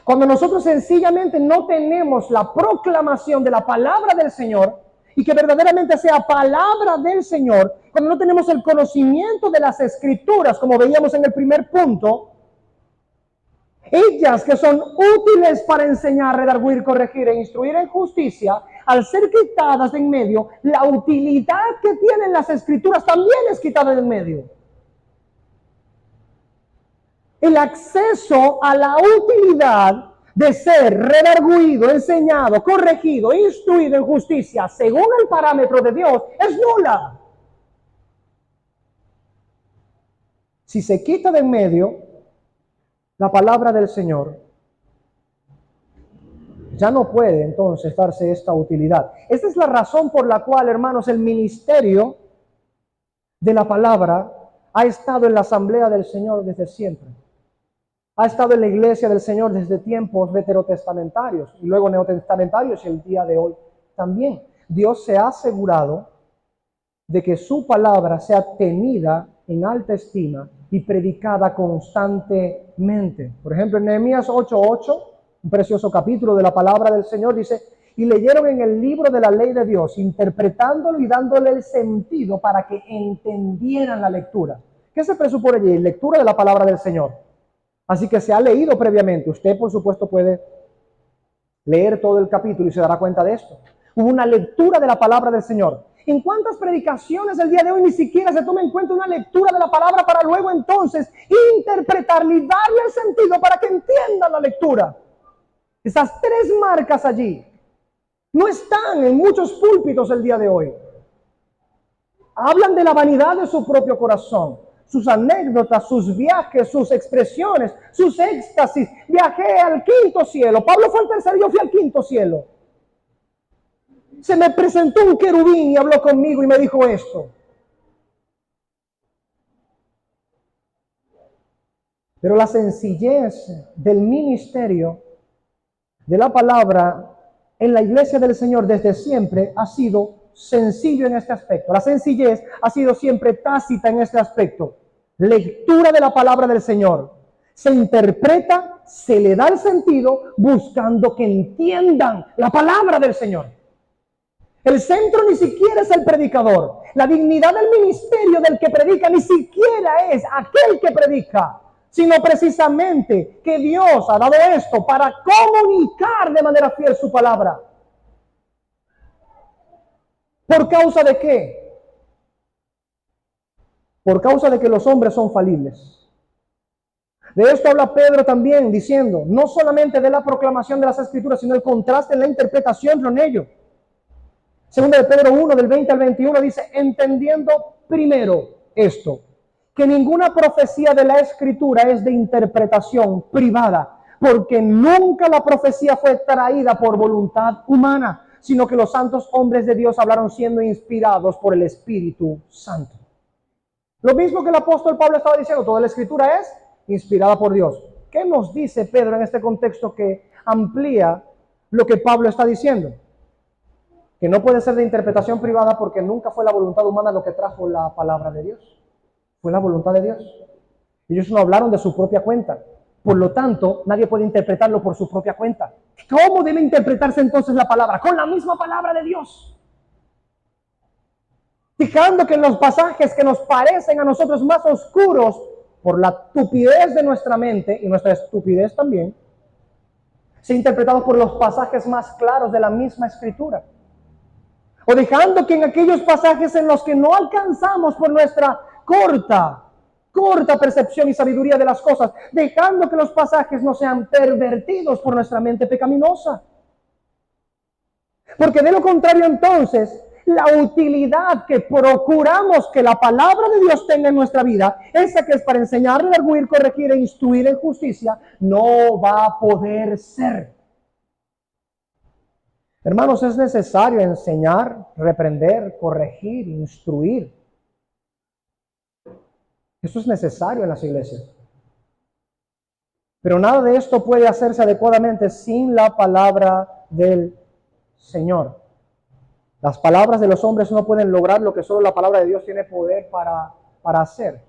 Cuando nosotros sencillamente no tenemos la proclamación de la palabra del Señor y que verdaderamente sea palabra del Señor, cuando no tenemos el conocimiento de las escrituras, como veíamos en el primer punto, ellas que son útiles para enseñar, redarguir, corregir e instruir en justicia, al ser quitadas de en medio, la utilidad que tienen las escrituras también es quitada de en medio. El acceso a la utilidad de ser redarguido, enseñado, corregido, instruido en justicia, según el parámetro de Dios, es nula. Si se quita de en medio la palabra del Señor, ya no puede entonces darse esta utilidad. Esta es la razón por la cual, hermanos, el ministerio de la palabra ha estado en la asamblea del Señor desde siempre. Ha estado en la iglesia del Señor desde tiempos veterotestamentarios y luego neotestamentarios y el día de hoy también. Dios se ha asegurado de que su palabra sea tenida en alta estima y predicada constantemente. Por ejemplo, en Nehemías 8:8, un precioso capítulo de la palabra del Señor, dice, y leyeron en el libro de la ley de Dios, interpretándolo y dándole el sentido para que entendieran la lectura. ¿Qué se presupone allí? Lectura de la palabra del Señor. Así que se ha leído previamente. Usted, por supuesto, puede leer todo el capítulo y se dará cuenta de esto. Hubo una lectura de la palabra del Señor. ¿En cuántas predicaciones el día de hoy ni siquiera se toma en cuenta una lectura de la palabra para luego entonces interpretarle y darle el sentido para que entiendan la lectura? Esas 3 marcas allí no están en muchos púlpitos el día de hoy. Hablan de la vanidad de su propio corazón, sus anécdotas, sus viajes, sus expresiones, sus éxtasis. Viajé al 5º cielo. Pablo fue al 3º, yo fui al 5º cielo. Se me presentó un querubín y habló conmigo y me dijo esto. Pero la sencillez del ministerio de la palabra en la iglesia del Señor desde siempre ha sido sencillo en este aspecto. La sencillez ha sido siempre tácita en este aspecto. Lectura de la palabra del Señor. Se interpreta, se le da el sentido buscando que entiendan la palabra del Señor. El centro ni siquiera es el predicador. La dignidad del ministerio del que predica ni siquiera es aquel que predica, sino precisamente que Dios ha dado esto para comunicar de manera fiel su palabra. ¿Por causa de qué? Por causa de que los hombres son falibles. De esto habla Pedro también diciendo, no solamente de la proclamación de las Escrituras, sino el contraste en la interpretación con ello. Segunda de Pedro 1, del 20 al 21, dice, entendiendo primero esto, que ninguna profecía de la Escritura es de interpretación privada, porque nunca la profecía fue traída por voluntad humana, sino que los santos hombres de Dios hablaron siendo inspirados por el Espíritu Santo. Lo mismo que el apóstol Pablo estaba diciendo, toda la Escritura es inspirada por Dios. ¿Qué nos dice Pedro en este contexto que amplía lo que Pablo está diciendo? Que no puede ser de interpretación privada porque nunca fue la voluntad humana lo que trajo la palabra de Dios. Fue la voluntad de Dios. Ellos no hablaron de su propia cuenta. Por lo tanto, nadie puede interpretarlo por su propia cuenta. ¿Cómo debe interpretarse entonces la palabra? Con la misma palabra de Dios. Fijando que en los pasajes que nos parecen a nosotros más oscuros por la tupidez de nuestra mente y nuestra estupidez también, se interpretados por los pasajes más claros de la misma Escritura. O dejando que en aquellos pasajes en los que no alcanzamos por nuestra corta percepción y sabiduría de las cosas, dejando que los pasajes no sean pervertidos por nuestra mente pecaminosa. Porque de lo contrario entonces, la utilidad que procuramos que la palabra de Dios tenga en nuestra vida, esa que es para enseñar, redarguir, corregir e instruir en justicia, no va a poder ser. Hermanos, es necesario enseñar, reprender, corregir, instruir. Eso es necesario en las iglesias. Pero nada de esto puede hacerse adecuadamente sin la palabra del Señor. Las palabras de los hombres no pueden lograr lo que solo la palabra de Dios tiene poder para hacer.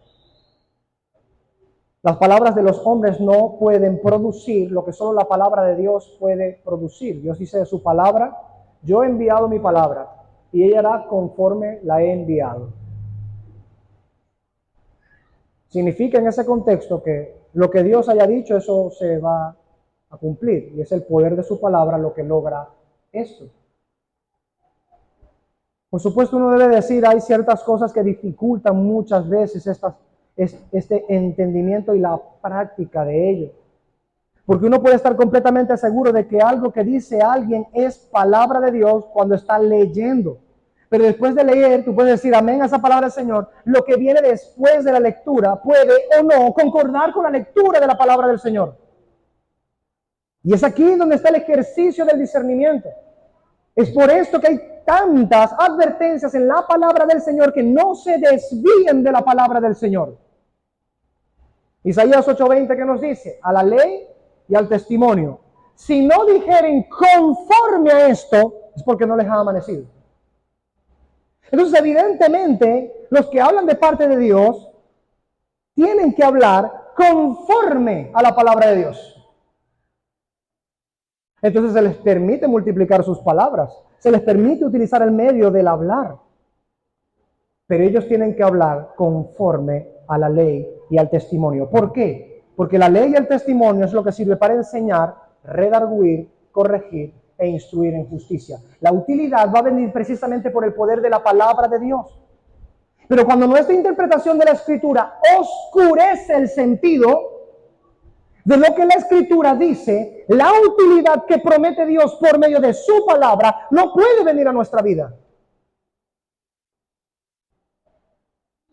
Las palabras de los hombres no pueden producir lo que solo la palabra de Dios puede producir. Dios dice de su palabra, yo he enviado mi palabra y ella hará conforme la he enviado. Significa en ese contexto que lo que Dios haya dicho, eso se va a cumplir. Y es el poder de su palabra lo que logra esto. Por supuesto, uno debe decir, hay ciertas cosas que dificultan muchas veces este entendimiento y la práctica de ello. Porque uno puede estar completamente seguro de que algo que dice alguien es palabra de Dios cuando está leyendo. Pero después de leer, tú puedes decir amén a esa palabra del Señor. Lo que viene después de la lectura puede o no concordar con la lectura de la palabra del Señor. Y es aquí donde está el ejercicio del discernimiento. Es por esto que hay tantas advertencias en la palabra del Señor que no se desvíen de la palabra del Señor. Isaías 8:20 que nos dice, a la ley y al testimonio. Si no dijeren conforme a esto, es porque no les ha amanecido. Entonces, evidentemente, los que hablan de parte de Dios tienen que hablar conforme a la palabra de Dios. Entonces se les permite multiplicar sus palabras, se les permite utilizar el medio del hablar. Pero ellos tienen que hablar conforme a la ley y al testimonio. ¿Por qué? Porque la ley y el testimonio es lo que sirve para enseñar, redarguir, corregir e instruir en justicia. La utilidad va a venir precisamente por el poder de la palabra de Dios. Pero cuando nuestra interpretación de la Escritura oscurece el sentido de lo que la Escritura dice, la utilidad que promete Dios por medio de su palabra no puede venir a nuestra vida.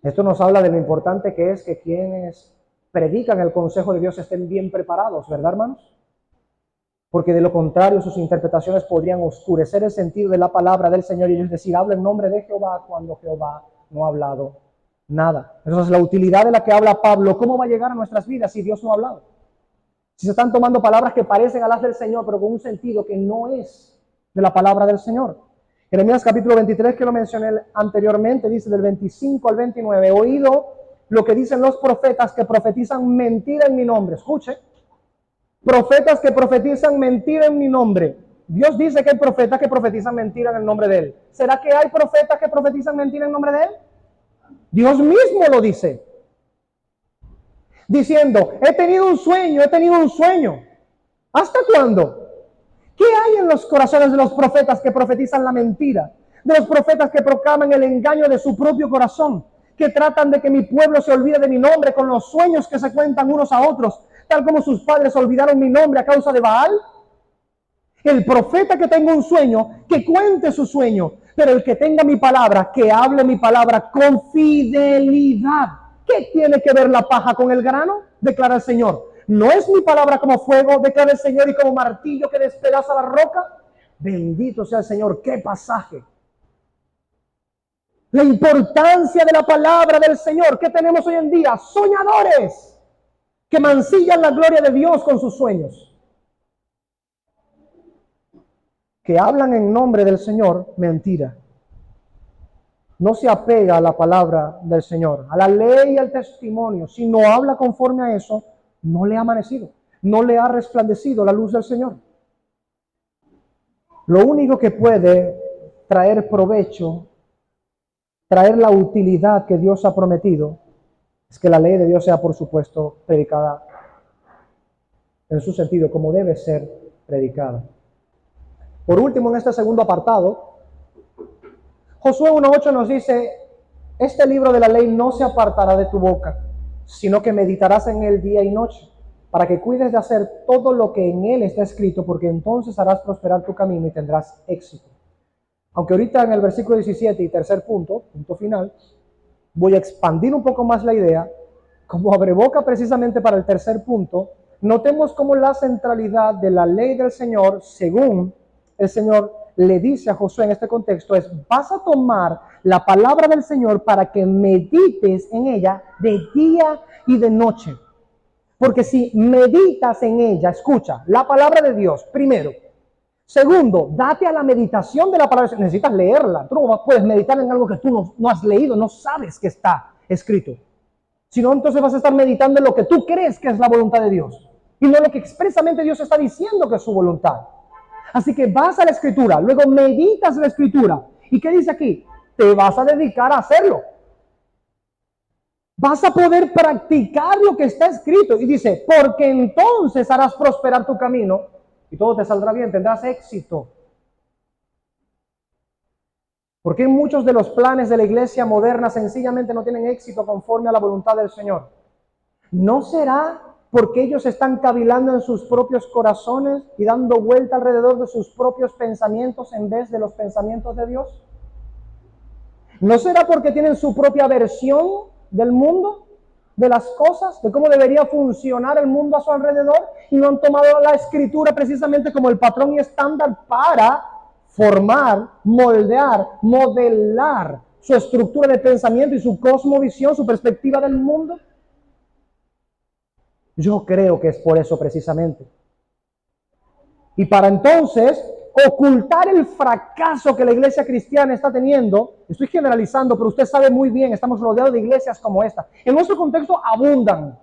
Esto nos habla de lo importante que es que quienes predican el consejo de Dios estén bien preparados, ¿verdad, hermanos? porque de lo contrario sus interpretaciones podrían oscurecer el sentido de la palabra del Señor y ellos decir, habla en nombre de Jehová cuando Jehová no ha hablado nada. Entonces la utilidad de la que habla Pablo, ¿cómo va a llegar a nuestras vidas si Dios no ha hablado? Si se están tomando palabras que parecen a las del Señor, pero con un sentido que no es de la palabra del Señor. Jeremías capítulo 23, que lo mencioné anteriormente, dice del 25 al 29, he oído lo que dicen los profetas que profetizan mentira en mi nombre. Escuche, profetas que profetizan mentira en mi nombre. Dios dice que hay profetas que profetizan mentira en el nombre de Él. ¿Será que hay profetas que profetizan mentira en nombre de Él? Dios mismo lo dice. Diciendo, he tenido un sueño, he tenido un sueño. ¿Hasta cuándo? ¿Qué hay en los corazones de los profetas que profetizan la mentira? De los profetas que proclaman el engaño de su propio corazón, que tratan de que mi pueblo se olvide de mi nombre con los sueños que se cuentan unos a otros, tal como sus padres olvidaron mi nombre a causa de Baal. El profeta que tenga un sueño, que cuente su sueño, pero el que tenga mi palabra, que hable mi palabra con fidelidad. ¿Qué tiene que ver la paja con el grano? Declara el Señor. ¿No es mi palabra como fuego, declara el Señor, y como martillo que despedaza la roca? Bendito sea el Señor. ¡Qué pasaje! La importancia de la palabra del Señor. ¿Qué tenemos hoy en día? Soñadores que mancillan la gloria de Dios con sus sueños, que hablan en nombre del Señor mentira. No se apega a la palabra del Señor, a la ley y al testimonio. Si no habla conforme a eso, no le ha amanecido, no le ha resplandecido la luz del Señor. Lo único que puede traer provecho, traer la utilidad que Dios ha prometido, es que la ley de Dios sea, por supuesto, predicada en su sentido, como debe ser predicada. Por último, en este segundo apartado, Josué 1:8 nos dice, este libro de la ley no se apartará de tu boca, sino que meditarás en él día y noche, para que cuides de hacer todo lo que en él está escrito, porque entonces harás prosperar tu camino y tendrás éxito. Aunque ahorita en el versículo 17 y tercer punto final, voy a expandir un poco más la idea, como abreboca precisamente para el tercer punto, notemos cómo la centralidad de la ley del Señor, según el Señor le dice a Josué en este contexto, es: vas a tomar la palabra del Señor para que medites en ella de día y de noche. Porque si meditas en ella, escucha, la palabra de Dios, primero. Segundo, date a la meditación de la palabra. Necesitas leerla. Tú no puedes meditar en algo que tú no has leído, no sabes que está escrito. Si no, entonces vas a estar meditando en lo que tú crees que es la voluntad de Dios y no lo que expresamente Dios está diciendo que es su voluntad. Así que vas a la escritura, luego meditas la escritura. ¿Y qué dice aquí? Te vas a dedicar a hacerlo. Vas a poder practicar lo que está escrito. Y dice, porque entonces harás prosperar tu camino y todo te saldrá bien, tendrás éxito. Porque muchos de los planes de la iglesia moderna sencillamente no tienen éxito conforme a la voluntad del Señor? ¿No será porque ellos están cavilando en sus propios corazones y dando vuelta alrededor de sus propios pensamientos en vez de los pensamientos de Dios? ¿No será porque tienen su propia versión del mundo, de las cosas, de cómo debería funcionar el mundo a su alrededor, y no han tomado la escritura precisamente como el patrón y estándar para formar, moldear, modelar su estructura de pensamiento y su cosmovisión, su perspectiva del mundo? Yo creo que es por eso precisamente. Y para entonces ocultar el fracaso que la iglesia cristiana está teniendo, estoy generalizando, pero usted sabe muy bien, estamos rodeados de iglesias como esta. En nuestro contexto abundan.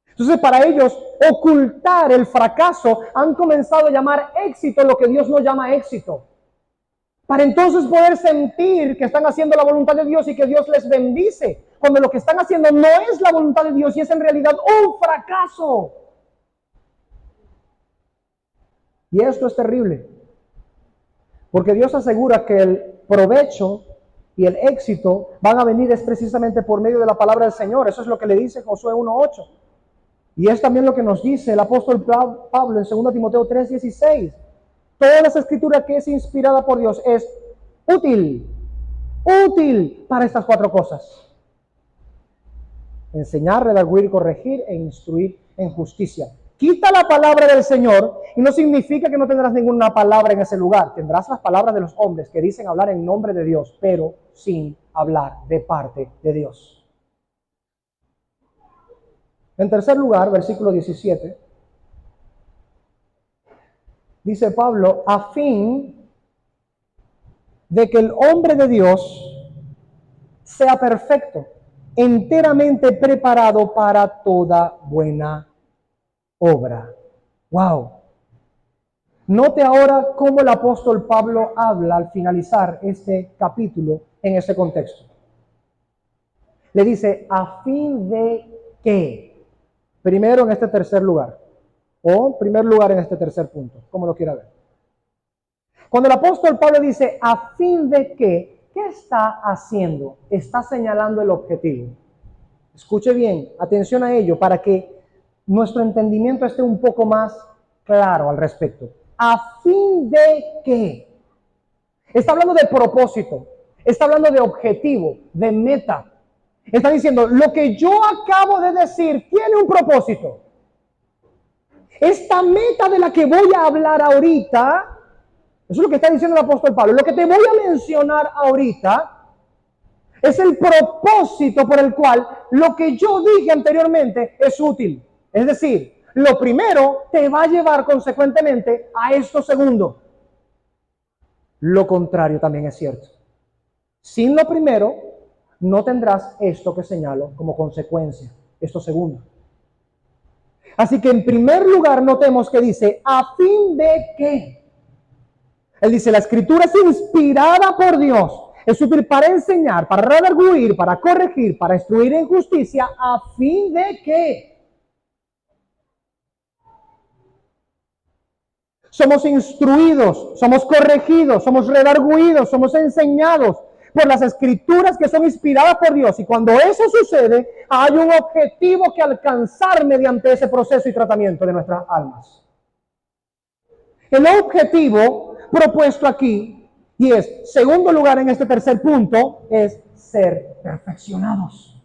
Entonces, para ellos, ocultar el fracaso, han comenzado a llamar éxito lo que Dios no llama éxito. Para entonces poder sentir que están haciendo la voluntad de Dios y que Dios les bendice, cuando lo que están haciendo no es la voluntad de Dios y es en realidad un fracaso. Y esto es terrible, porque Dios asegura que el provecho y el éxito van a venir es precisamente por medio de la palabra del Señor. Eso es lo que le dice Josué 1:8. Y es también lo que nos dice el apóstol Pablo en 2 Timoteo 3:16. Toda la escritura que es inspirada por Dios es útil para estas cuatro cosas: enseñar, redarguir, corregir e instruir en justicia. Quita la palabra del Señor y no significa que no tendrás ninguna palabra en ese lugar. Tendrás las palabras de los hombres que dicen hablar en nombre de Dios, pero sin hablar de parte de Dios. En tercer lugar, versículo 17, dice Pablo, a fin de que el hombre de Dios sea perfecto, enteramente preparado para toda buena obra. Wow. Note ahora cómo el apóstol Pablo habla al finalizar este capítulo en ese contexto. Le dice, a fin de que, primero en este tercer lugar, o primer lugar en este tercer punto, como lo quiera ver. Cuando el apóstol Pablo dice, a fin de que, ¿qué está haciendo? Está señalando el objetivo. Escuche bien, atención a ello, para que nuestro entendimiento esté un poco más claro al respecto. ¿A fin de qué? Está hablando de propósito, está hablando de objetivo, de meta. Está diciendo, lo que yo acabo de decir tiene un propósito. Esta meta de la que voy a hablar ahorita, eso es lo que está diciendo el apóstol Pablo, lo que te voy a mencionar ahorita es el propósito por el cual lo que yo dije anteriormente es útil. Es decir, lo primero te va a llevar consecuentemente a esto segundo. Lo contrario también es cierto. Sin lo primero, no tendrás esto que señalo como consecuencia, esto segundo. Así que en primer lugar notemos que dice, ¿a fin de qué? Él dice, la escritura es inspirada por Dios. Es útil para enseñar, para redarguir, para corregir, para instruir en justicia, ¿a fin de qué? Somos instruidos, somos corregidos, somos redarguidos, somos enseñados por las escrituras que son inspiradas por Dios. Y cuando eso sucede, hay un objetivo que alcanzar mediante ese proceso y tratamiento de nuestras almas. El objetivo propuesto aquí, y es, segundo lugar en este tercer punto, es ser perfeccionados.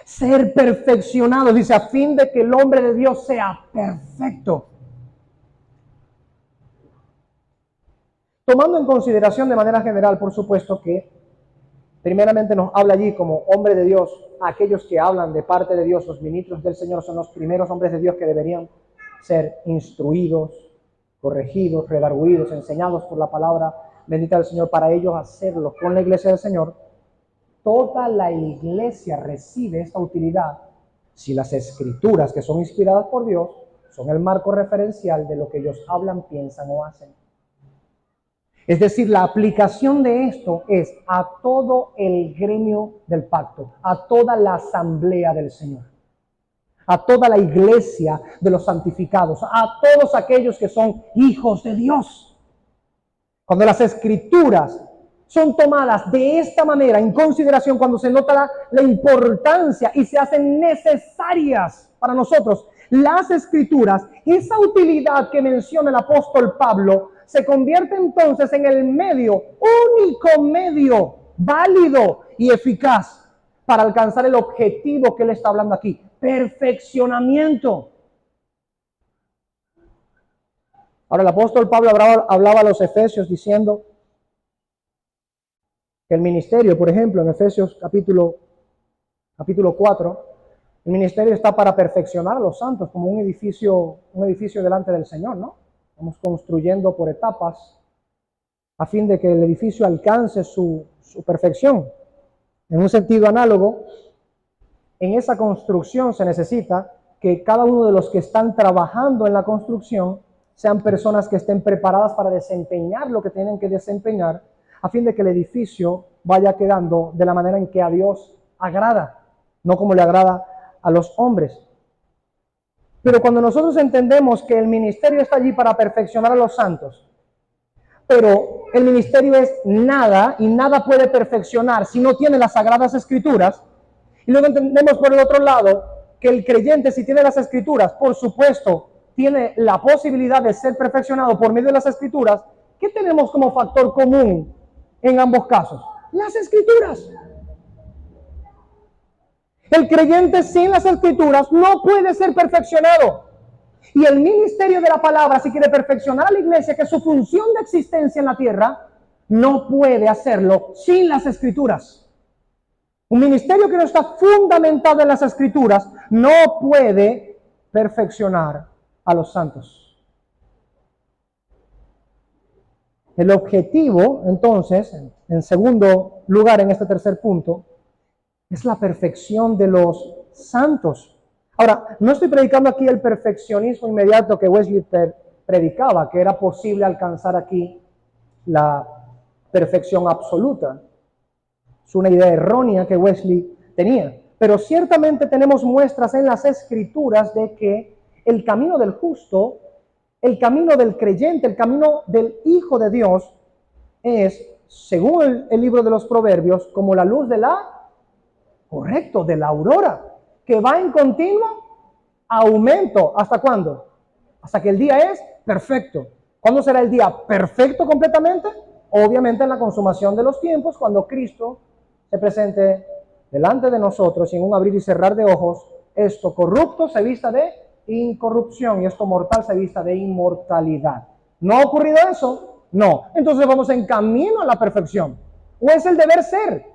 Ser perfeccionados, dice, a fin de que el hombre de Dios sea perfecto. Tomando en consideración de manera general, por supuesto, que primeramente nos habla allí como hombre de Dios, aquellos que hablan de parte de Dios, los ministros del Señor son los primeros hombres de Dios que deberían ser instruidos, corregidos, redarguidos, enseñados por la palabra bendita del Señor, para ellos hacerlo con la iglesia del Señor. Toda la iglesia recibe esta utilidad si las escrituras que son inspiradas por Dios son el marco referencial de lo que ellos hablan, piensan o hacen. Es decir, la aplicación de esto es a todo el gremio del pacto, a toda la asamblea del Señor, a toda la iglesia de los santificados, a todos aquellos que son hijos de Dios. Cuando las escrituras son tomadas de esta manera en consideración, cuando se nota la importancia y se hacen necesarias para nosotros, las escrituras, esa utilidad que menciona el apóstol Pablo, se convierte entonces en el único medio válido y eficaz para alcanzar el objetivo que él está hablando aquí, perfeccionamiento. Ahora el apóstol Pablo hablaba a los efesios diciendo que el ministerio, por ejemplo, en Efesios capítulo 4, el ministerio está para perfeccionar a los santos como un edificio delante del Señor, ¿no? Estamos construyendo por etapas a fin de que el edificio alcance su perfección. En un sentido análogo, en esa construcción se necesita que cada uno de los que están trabajando en la construcción sean personas que estén preparadas para desempeñar lo que tienen que desempeñar, a fin de que el edificio vaya quedando de la manera en que a Dios agrada, no como le agrada a los hombres. Pero cuando nosotros entendemos que el ministerio está allí para perfeccionar a los santos, pero el ministerio es nada y nada puede perfeccionar si no tiene las sagradas escrituras, y luego entendemos por el otro lado que el creyente, si tiene las escrituras, por supuesto, tiene la posibilidad de ser perfeccionado por medio de las escrituras. ¿Qué tenemos como factor común en ambos casos? Las escrituras. El creyente sin las Escrituras no puede ser perfeccionado. Y el ministerio de la palabra, si quiere perfeccionar a la iglesia, que es su función de existencia en la tierra, no puede hacerlo sin las Escrituras. Un ministerio que no está fundamentado en las Escrituras no puede perfeccionar a los santos. El objetivo, entonces, en segundo lugar en este tercer punto, es la perfección de los santos. Ahora, no estoy predicando aquí el perfeccionismo inmediato que Wesley predicaba, que era posible alcanzar aquí la perfección absoluta. Es una idea errónea que Wesley tenía. Pero ciertamente tenemos muestras en las Escrituras de que el camino del justo, el camino del creyente, el camino del Hijo de Dios es, según el libro de los Proverbios, como la luz de la aurora, que va en continuo aumento. ¿Hasta cuándo? Hasta que el día es perfecto. ¿Cuándo será el día perfecto completamente? Obviamente en la consumación de los tiempos, cuando Cristo se presente delante de nosotros y en un abrir y cerrar de ojos, esto corrupto se vista de incorrupción y esto mortal se vista de inmortalidad. ¿No ha ocurrido eso? No. Entonces vamos en camino a la perfección. ¿O es el deber ser?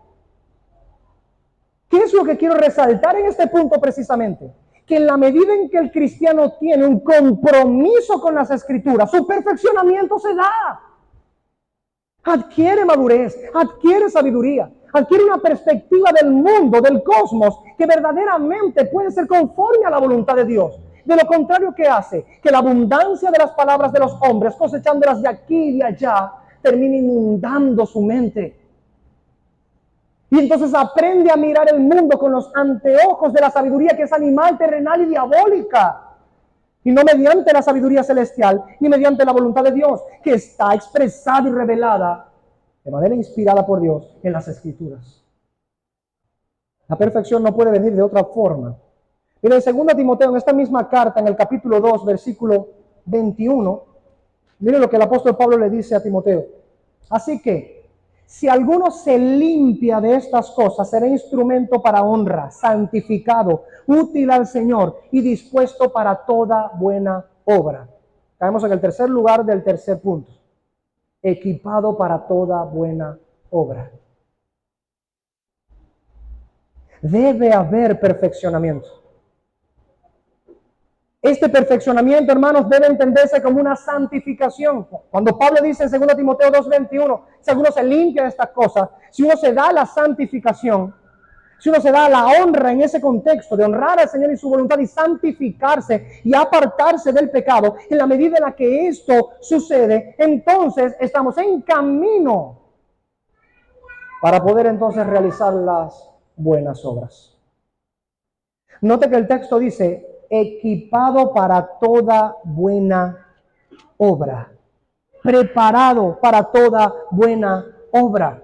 ¿Qué es lo que quiero resaltar en este punto precisamente? Que en la medida en que el cristiano tiene un compromiso con las Escrituras, su perfeccionamiento se da. Adquiere madurez, adquiere sabiduría, adquiere una perspectiva del mundo, del cosmos, que verdaderamente puede ser conforme a la voluntad de Dios. De lo contrario, ¿qué hace? Que la abundancia de las palabras de los hombres, cosechándolas de aquí y de allá, termine inundando su mente. Y entonces aprende a mirar el mundo con los anteojos de la sabiduría que es animal, terrenal y diabólica. Y no mediante la sabiduría celestial, ni mediante la voluntad de Dios, que está expresada y revelada de manera inspirada por Dios en las Escrituras. La perfección no puede venir de otra forma. Mira, en 2 Timoteo, en esta misma carta, en el capítulo 2, versículo 21, mire lo que el apóstol Pablo le dice a Timoteo. Así que, si alguno se limpia de estas cosas, será instrumento para honra, santificado, útil al Señor y dispuesto para toda buena obra. Caemos en el tercer lugar del tercer punto. Equipado para toda buena obra. Debe haber perfeccionamiento. Este perfeccionamiento, hermanos, debe entenderse como una santificación. Cuando Pablo dice en 2 Timoteo 2:21, si uno se limpia de estas cosas, si uno se da la santificación, si uno se da la honra en ese contexto de honrar al Señor y su voluntad y santificarse y apartarse del pecado, en la medida en la que esto sucede, entonces estamos en camino para poder entonces realizar las buenas obras. Note que el texto dice, equipado para toda buena obra, preparado para toda buena obra.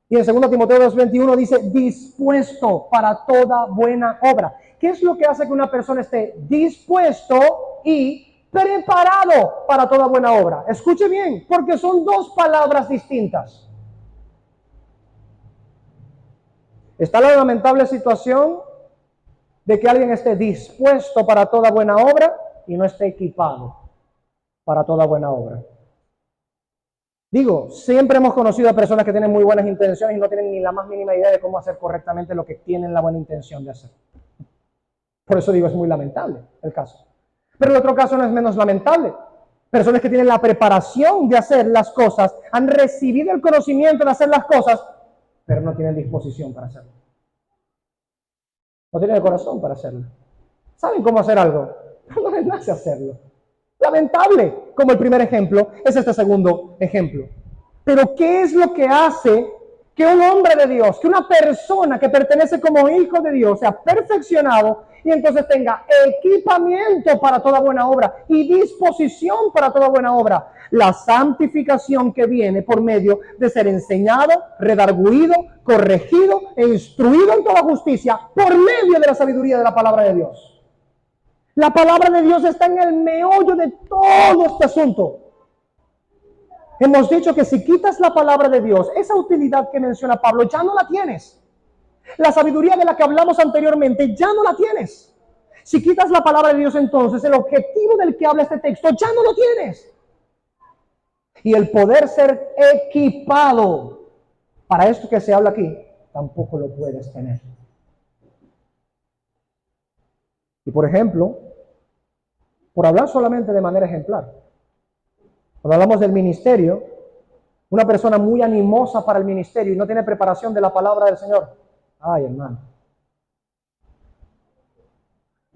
Y en 2 Timoteo 2:21 dice, dispuesto para toda buena obra. ¿Qué es lo que hace que una persona esté dispuesto y preparado para toda buena obra? Escuche bien, porque son dos palabras distintas. Está la lamentable situación de que alguien esté dispuesto para toda buena obra y no esté equipado para toda buena obra. Digo, siempre hemos conocido a personas que tienen muy buenas intenciones y no tienen ni la más mínima idea de cómo hacer correctamente lo que tienen la buena intención de hacer. Por eso digo, es muy lamentable el caso. Pero el otro caso no es menos lamentable. Personas que tienen la preparación de hacer las cosas, han recibido el conocimiento de hacer las cosas, pero no tienen disposición para hacerlo. No tienen el corazón para hacerlo. ¿Saben cómo hacer algo? Pero no les nace hacerlo. Lamentable, como el primer ejemplo, es este segundo ejemplo. Pero ¿qué es lo que hace que un hombre de Dios, que una persona que pertenece como hijo de Dios sea perfeccionado y entonces tenga equipamiento para toda buena obra y disposición para toda buena obra? La santificación que viene por medio de ser enseñado, redarguido, corregido e instruido en toda justicia por medio de la sabiduría de la palabra de Dios. La palabra de Dios está en el meollo de todo este asunto. Hemos dicho que si quitas la palabra de Dios, esa utilidad que menciona Pablo, ya no la tienes. La sabiduría de la que hablamos anteriormente ya no la tienes. Si quitas la palabra de Dios, entonces el objetivo del que habla este texto ya no lo tienes. Y el poder ser equipado para esto que se habla aquí, tampoco lo puedes tener. Y por ejemplo, por hablar solamente de manera ejemplar, cuando hablamos del ministerio, una persona muy animosa para el ministerio y no tiene preparación de la palabra del Señor. Ay, hermano.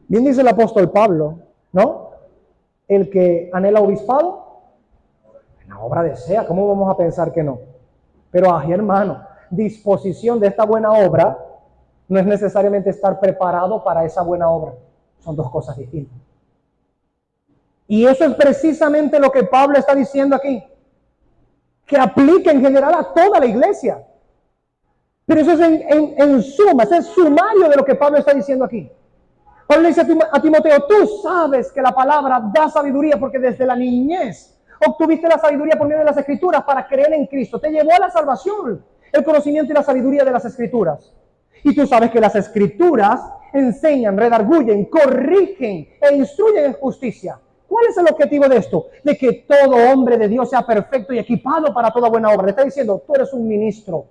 Bien dice el apóstol Pablo, ¿no? El que anhela obispado, la obra desea. ¿Cómo vamos a pensar que no? Pero, ay, hermano, disposición de esta buena obra no es necesariamente estar preparado para esa buena obra. Son dos cosas distintas. Y eso es precisamente lo que Pablo está diciendo aquí. Que aplica en general a toda la iglesia. Pero eso es en suma, ese es sumario de lo que Pablo está diciendo aquí. Pablo le dice a Timoteo, tú sabes que la palabra da sabiduría porque desde la niñez obtuviste la sabiduría por medio de las escrituras para creer en Cristo. Te llevó a la salvación, el conocimiento y la sabiduría de las escrituras. Y tú sabes que las escrituras enseñan, redarguyen, corrigen e instruyen en justicia. ¿Cuál es el objetivo de esto? De que todo hombre de Dios sea perfecto y equipado para toda buena obra. Le está diciendo, tú eres un ministro.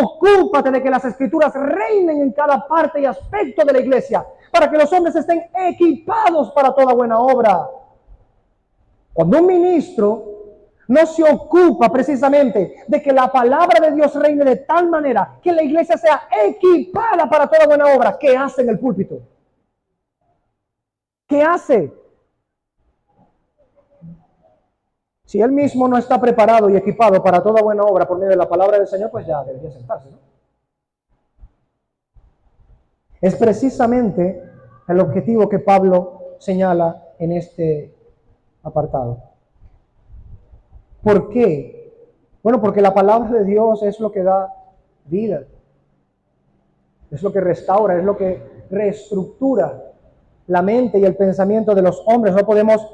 Ocúpate de que las escrituras reinen en cada parte y aspecto de la iglesia, para que los hombres estén equipados para toda buena obra. Cuando un ministro no se ocupa precisamente de que la palabra de Dios reine de tal manera que la iglesia sea equipada para toda buena obra, ¿qué hace en el púlpito? ¿Qué hace? Si él mismo no está preparado y equipado para toda buena obra por medio de la palabra del Señor, pues ya debería sentarse, ¿no? Es precisamente el objetivo que Pablo señala en este apartado. ¿Por qué? Bueno, porque la palabra de Dios es lo que da vida, es lo que restaura, es lo que reestructura la mente y el pensamiento de los hombres. No podemos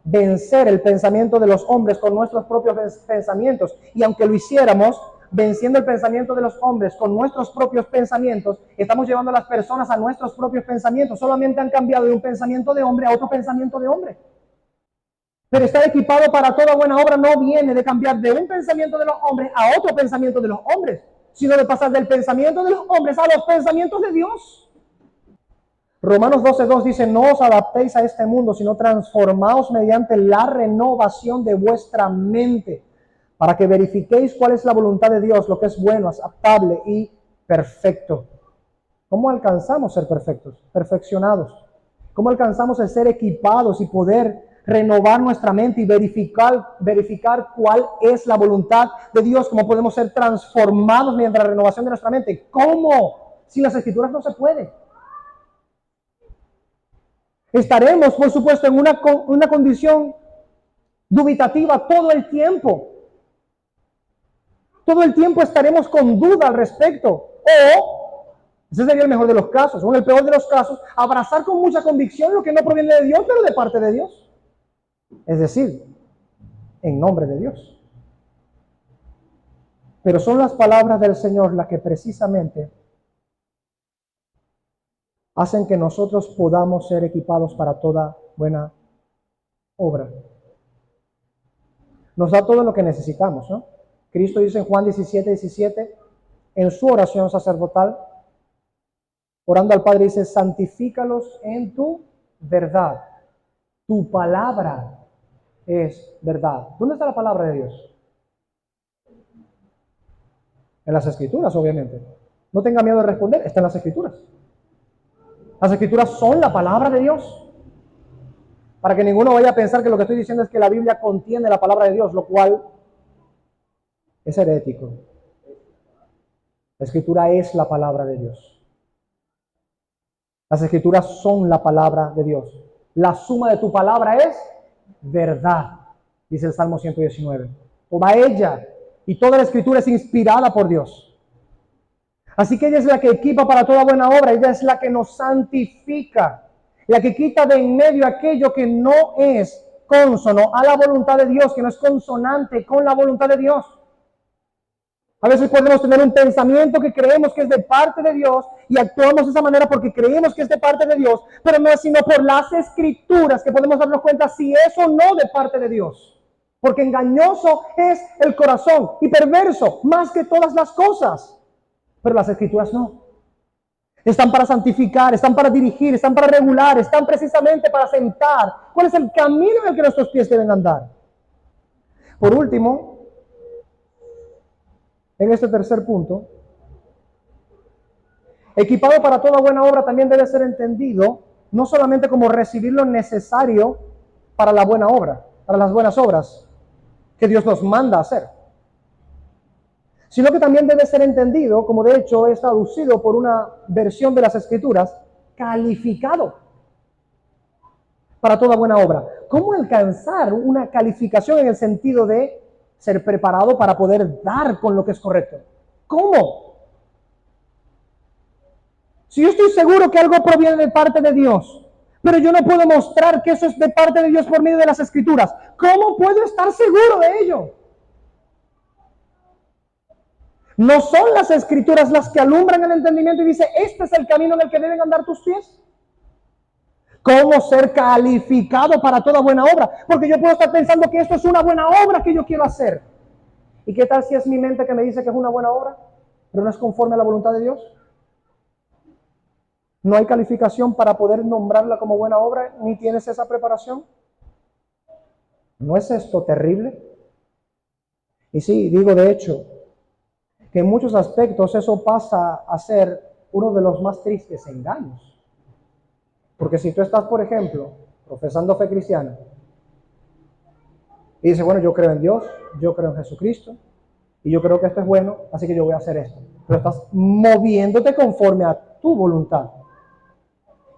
vencer el pensamiento de los hombres con nuestros propios pensamientos. Y aunque lo hiciéramos, venciendo el pensamiento de los hombres con nuestros propios pensamientos, estamos llevando a las personas a nuestros propios pensamientos. Solamente han cambiado de un pensamiento de hombre a otro pensamiento de hombre. Pero estar equipado para toda buena obra no viene de cambiar de un pensamiento de los hombres a otro pensamiento de los hombres, sino de pasar del pensamiento de los hombres a los pensamientos de Dios. Romanos 12:2 dice, no os adaptéis a este mundo, sino transformaos mediante la renovación de vuestra mente, para que verifiquéis cuál es la voluntad de Dios, lo que es bueno, aceptable y perfecto. ¿Cómo alcanzamos ser perfectos, perfeccionados? ¿Cómo alcanzamos el ser equipados y poder renovar nuestra mente y verificar cuál es la voluntad de Dios? ¿Cómo podemos ser transformados mediante la renovación de nuestra mente? ¿Cómo? Sin las escrituras no se puede. Estaremos, por supuesto, en una condición dubitativa todo el tiempo. Todo el tiempo estaremos con duda al respecto. O, ese sería el mejor de los casos, o en el peor de los casos, abrazar con mucha convicción lo que no proviene de Dios, pero de parte de Dios. Es decir, en nombre de Dios. Pero son las palabras del Señor las que precisamente hacen que nosotros podamos ser equipados para toda buena obra. Nos da todo lo que necesitamos, ¿no? Cristo dice en Juan 17:17, en su oración sacerdotal, orando al Padre, dice, santifícalos en tu verdad. Tu palabra es verdad. ¿Dónde está la palabra de Dios? En las Escrituras, obviamente. No tenga miedo de responder, está en las Escrituras. Las Escrituras son la palabra de Dios. Para que ninguno vaya a pensar que lo que estoy diciendo es que la Biblia contiene la palabra de Dios, lo cual es herético. La Escritura es la palabra de Dios. Las Escrituras son la palabra de Dios. La suma de tu palabra es verdad, dice el Salmo 119. Toda ella y toda la Escritura es inspirada por Dios. Así que ella es la que equipa para toda buena obra, ella es la que nos santifica, la que quita de en medio aquello que no es cónsono a la voluntad de Dios, que no es consonante con la voluntad de Dios. A veces podemos tener un pensamiento que creemos que es de parte de Dios y actuamos de esa manera porque creemos que es de parte de Dios, pero no es sino por las Escrituras que podemos darnos cuenta si es o no de parte de Dios. Porque engañoso es el corazón y perverso más que todas las cosas. Pero las Escrituras no. Están para santificar, están para dirigir, están para regular, están precisamente para sentar cuál es el camino en el que nuestros pies deben andar. Por último, en este tercer punto, equipado para toda buena obra también debe ser entendido no solamente como recibir lo necesario para la buena obra, para las buenas obras que Dios nos manda a hacer, sino que también debe ser entendido, como de hecho es traducido por una versión de las Escrituras, calificado para toda buena obra. ¿Cómo alcanzar una calificación en el sentido de ser preparado para poder dar con lo que es correcto? ¿Cómo? Si yo estoy seguro que algo proviene de parte de Dios, pero yo no puedo mostrar que eso es de parte de Dios por medio de las Escrituras, ¿cómo puedo estar seguro de ello? ¿No son las Escrituras las que alumbran el entendimiento y dice, este es el camino en el que deben andar tus pies? ¿Cómo ser calificado para toda buena obra? Porque yo puedo estar pensando que esto es una buena obra que yo quiero hacer. ¿Y qué tal si es mi mente que me dice que es una buena obra, pero no es conforme a la voluntad de Dios? ¿No hay calificación para poder nombrarla como buena obra, ni tienes esa preparación? ¿No es esto terrible? Y sí, digo de hecho, que en muchos aspectos eso pasa a ser uno de los más tristes engaños. Porque si tú estás, por ejemplo, profesando fe cristiana, y dices, bueno, yo creo en Dios, yo creo en Jesucristo, y yo creo que esto es bueno, así que yo voy a hacer esto. Pero estás moviéndote conforme a tu voluntad,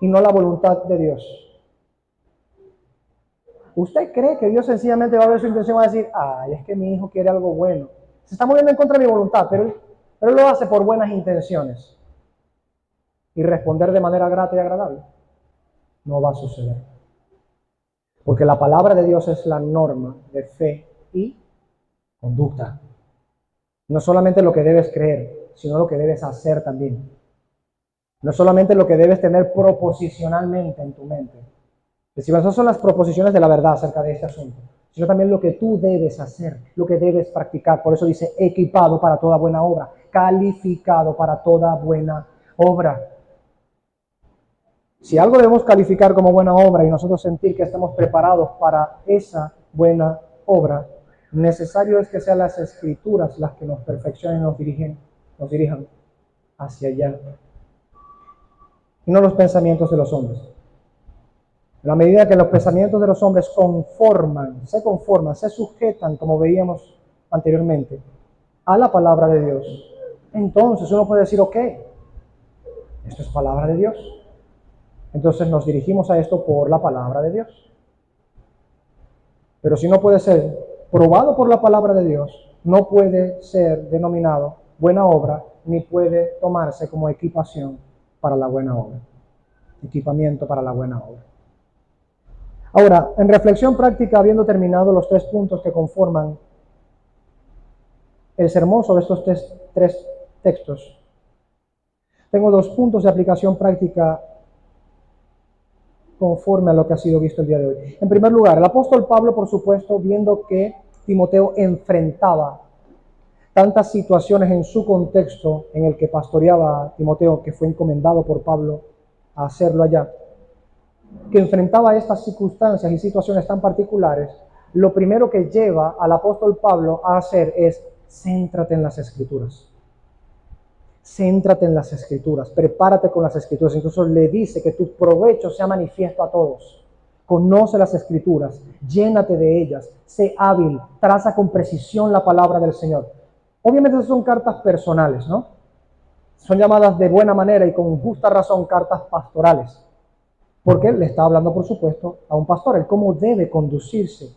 y no la voluntad de Dios. ¿Usted cree que Dios sencillamente va a ver su intención y va a decir, ay, es que mi hijo quiere algo bueno? Se está moviendo en contra de mi voluntad, pero él lo hace por buenas intenciones. Y responder de manera grata y agradable no va a suceder. Porque la palabra de Dios es la norma de fe y conducta. No solamente lo que debes creer, sino lo que debes hacer también. No solamente lo que debes tener proposicionalmente en tu mente. Es decir, esas son las proposiciones de la verdad acerca de este asunto, sino también lo que tú debes hacer, lo que debes practicar. Por eso dice, equipado para toda buena obra, calificado para toda buena obra. Si algo debemos calificar como buena obra y nosotros sentir que estamos preparados para esa buena obra, necesario es que sean las Escrituras las que nos perfeccionen, nos dirijan hacia allá, y no los pensamientos de los hombres. En la medida que los pensamientos de los hombres se sujetan, como veíamos anteriormente, a la palabra de Dios, entonces uno puede decir, ok, esto es palabra de Dios. Entonces nos dirigimos a esto por la palabra de Dios. Pero si no puede ser probado por la palabra de Dios, no puede ser denominado buena obra, ni puede tomarse como equipación para la buena obra. Equipamiento para la buena obra. Ahora, en reflexión práctica, habiendo terminado los 3 puntos que conforman el sermón sobre estos tres textos, tengo 2 puntos de aplicación práctica conforme a lo que ha sido visto el día de hoy. En primer lugar, el apóstol Pablo, por supuesto, viendo que Timoteo enfrentaba tantas situaciones en su contexto en el que pastoreaba a Timoteo, que fue encomendado por Pablo a hacerlo allá, que enfrentaba estas circunstancias y situaciones tan particulares, lo primero que lleva al apóstol Pablo a hacer es céntrate en las Escrituras. Céntrate en las Escrituras, prepárate con las Escrituras. Incluso le dice que tu provecho sea manifiesto a todos. Conoce las Escrituras, llénate de ellas, sé hábil, traza con precisión la palabra del Señor. Obviamente son cartas personales, ¿no? Son llamadas de buena manera y con justa razón cartas pastorales. Porque le está hablando, por supuesto, a un pastor, el cómo debe conducirse.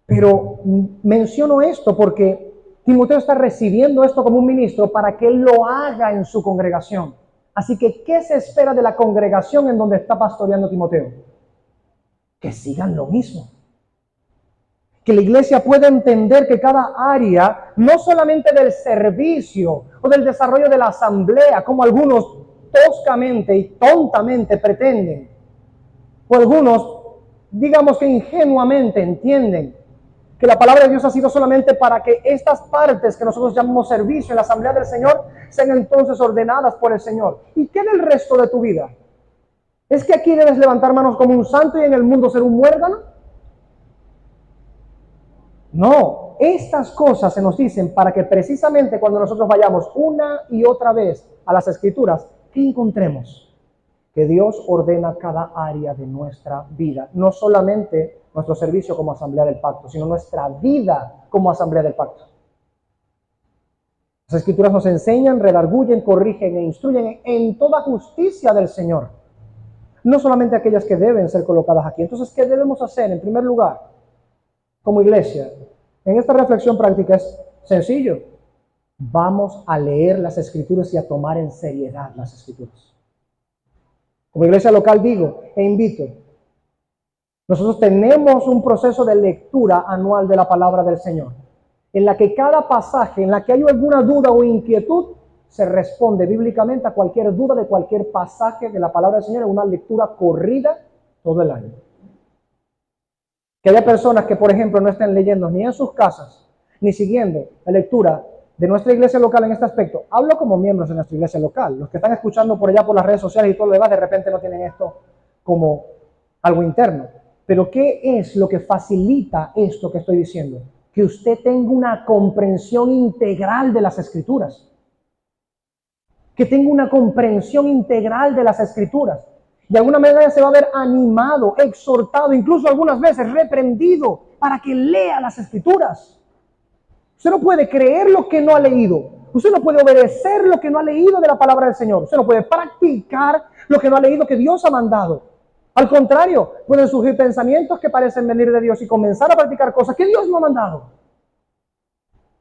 Pero menciono esto porque Timoteo está recibiendo esto como un ministro para que él lo haga en su congregación. Así que, ¿qué se espera de la congregación en donde está pastoreando Timoteo? Que sigan lo mismo. Que la iglesia pueda entender que cada área, no solamente del servicio o del desarrollo de la asamblea, como algunos toscamente y tontamente pretenden, o algunos, digamos que ingenuamente entienden que la palabra de Dios ha sido solamente para que estas partes que nosotros llamamos servicio en la asamblea del Señor sean entonces ordenadas por el Señor. ¿Y qué del resto de tu vida? ¿Es que aquí debes levantar manos como un santo y en el mundo ser un muérgano? No, estas cosas se nos dicen para que precisamente cuando nosotros vayamos una y otra vez a las Escrituras, ¿qué encontremos? Que Dios ordena cada área de nuestra vida, no solamente nuestro servicio como asamblea del pacto, sino nuestra vida como asamblea del pacto. Las Escrituras nos enseñan, redarguyen, corrigen e instruyen en toda justicia del Señor, no solamente aquellas que deben ser colocadas aquí. Entonces, ¿qué debemos hacer? En primer lugar, como iglesia, en esta reflexión práctica es sencillo. Vamos a leer las Escrituras y a tomar en seriedad las Escrituras. Como iglesia local digo e invito, nosotros tenemos un proceso de lectura anual de la palabra del Señor, en la que cada pasaje, en la que hay alguna duda o inquietud, se responde bíblicamente a cualquier duda de cualquier pasaje de la palabra del Señor en una lectura corrida todo el año. Que haya personas que, por ejemplo, no estén leyendo ni en sus casas, ni siguiendo la lectura de nuestra iglesia local en este aspecto. Hablo como miembros de nuestra iglesia local. Los que están escuchando por allá por las redes sociales y todo lo demás, de repente no tienen esto como algo interno. Pero ¿qué es lo que facilita esto que estoy diciendo? Que usted tenga una comprensión integral de las Escrituras. Que tenga una comprensión integral de las Escrituras. De alguna manera se va a ver animado, exhortado, incluso algunas veces reprendido para que lea las Escrituras. Usted no puede creer lo que no ha leído. Usted no puede obedecer lo que no ha leído de la palabra del Señor. Usted no puede practicar lo que no ha leído que Dios ha mandado. Al contrario, pueden surgir pensamientos que parecen venir de Dios y comenzar a practicar cosas que Dios no ha mandado.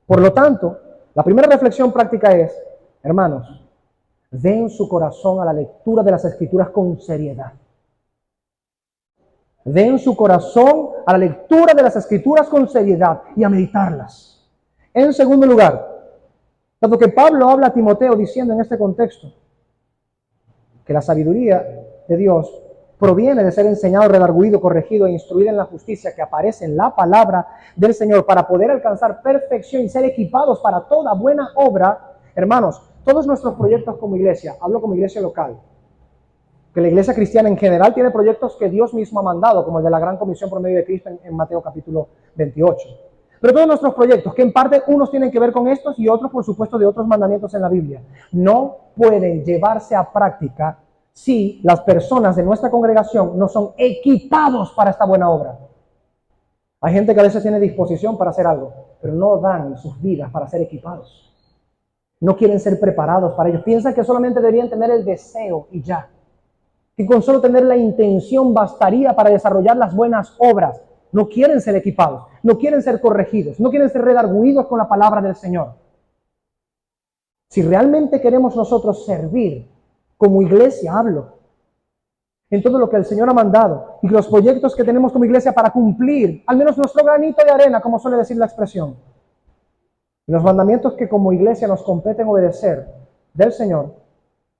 Por lo tanto, la primera reflexión práctica es, hermanos, den su corazón a la lectura de las Escrituras con seriedad. Den su corazón a la lectura de las Escrituras con seriedad y a meditarlas. En segundo lugar, dado que Pablo habla a Timoteo diciendo en este contexto que la sabiduría de Dios proviene de ser enseñado, redarguido, corregido e instruido en la justicia que aparece en la palabra del Señor para poder alcanzar perfección y ser equipados para toda buena obra, hermanos, todos nuestros proyectos como iglesia, hablo como iglesia local, que la iglesia cristiana en general tiene proyectos que Dios mismo ha mandado, como el de la Gran Comisión por medio de Cristo en Mateo capítulo 28. Pero todos nuestros proyectos, que en parte unos tienen que ver con estos y otros, por supuesto, de otros mandamientos en la Biblia, no pueden llevarse a práctica si las personas de nuestra congregación no son equipados para esta buena obra. Hay gente que a veces tiene disposición para hacer algo, pero no dan sus vidas para ser equipados. No quieren ser preparados para ello. Piensan que solamente deberían tener el deseo y ya. Que con solo tener la intención bastaría para desarrollar las buenas obras. No quieren ser equipados, no quieren ser corregidos, no quieren ser redarguidos con la palabra del Señor. Si realmente queremos nosotros servir, como iglesia hablo, en todo lo que el Señor ha mandado y los proyectos que tenemos como iglesia para cumplir, al menos nuestro granito de arena, como suele decir la expresión, los mandamientos que como iglesia nos competen obedecer del Señor,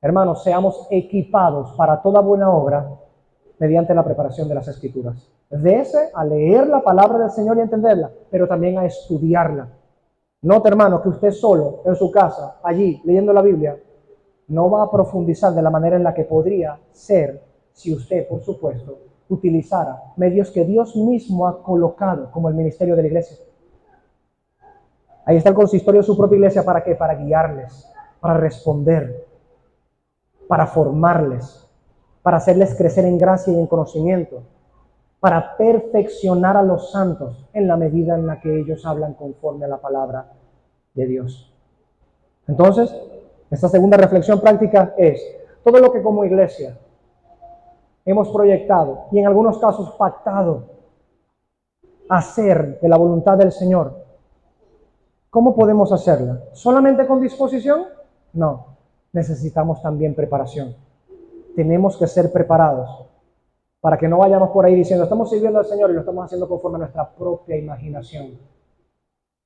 hermanos, seamos equipados para toda buena obra mediante la preparación de las Escrituras. Dese a leer la palabra del Señor y a entenderla, pero también a estudiarla. Note, hermano, que usted solo, en su casa, allí, leyendo la Biblia, no va a profundizar de la manera en la que podría ser si usted, por supuesto, utilizara medios que Dios mismo ha colocado como el ministerio de la iglesia. Ahí está el consistorio de su propia iglesia, ¿para qué? Para guiarles, para responder, para formarles, para hacerles crecer en gracia y en conocimiento, para perfeccionar a los santos en la medida en la que ellos hablan conforme a la palabra de Dios. Entonces, esta segunda reflexión práctica es todo lo que como iglesia hemos proyectado y en algunos casos pactado hacer de la voluntad del Señor. ¿Cómo podemos hacerla? ¿Solamente con disposición? No, necesitamos también preparación. Tenemos que ser preparados para que no vayamos por ahí diciendo, estamos sirviendo al Señor y lo estamos haciendo conforme a nuestra propia imaginación,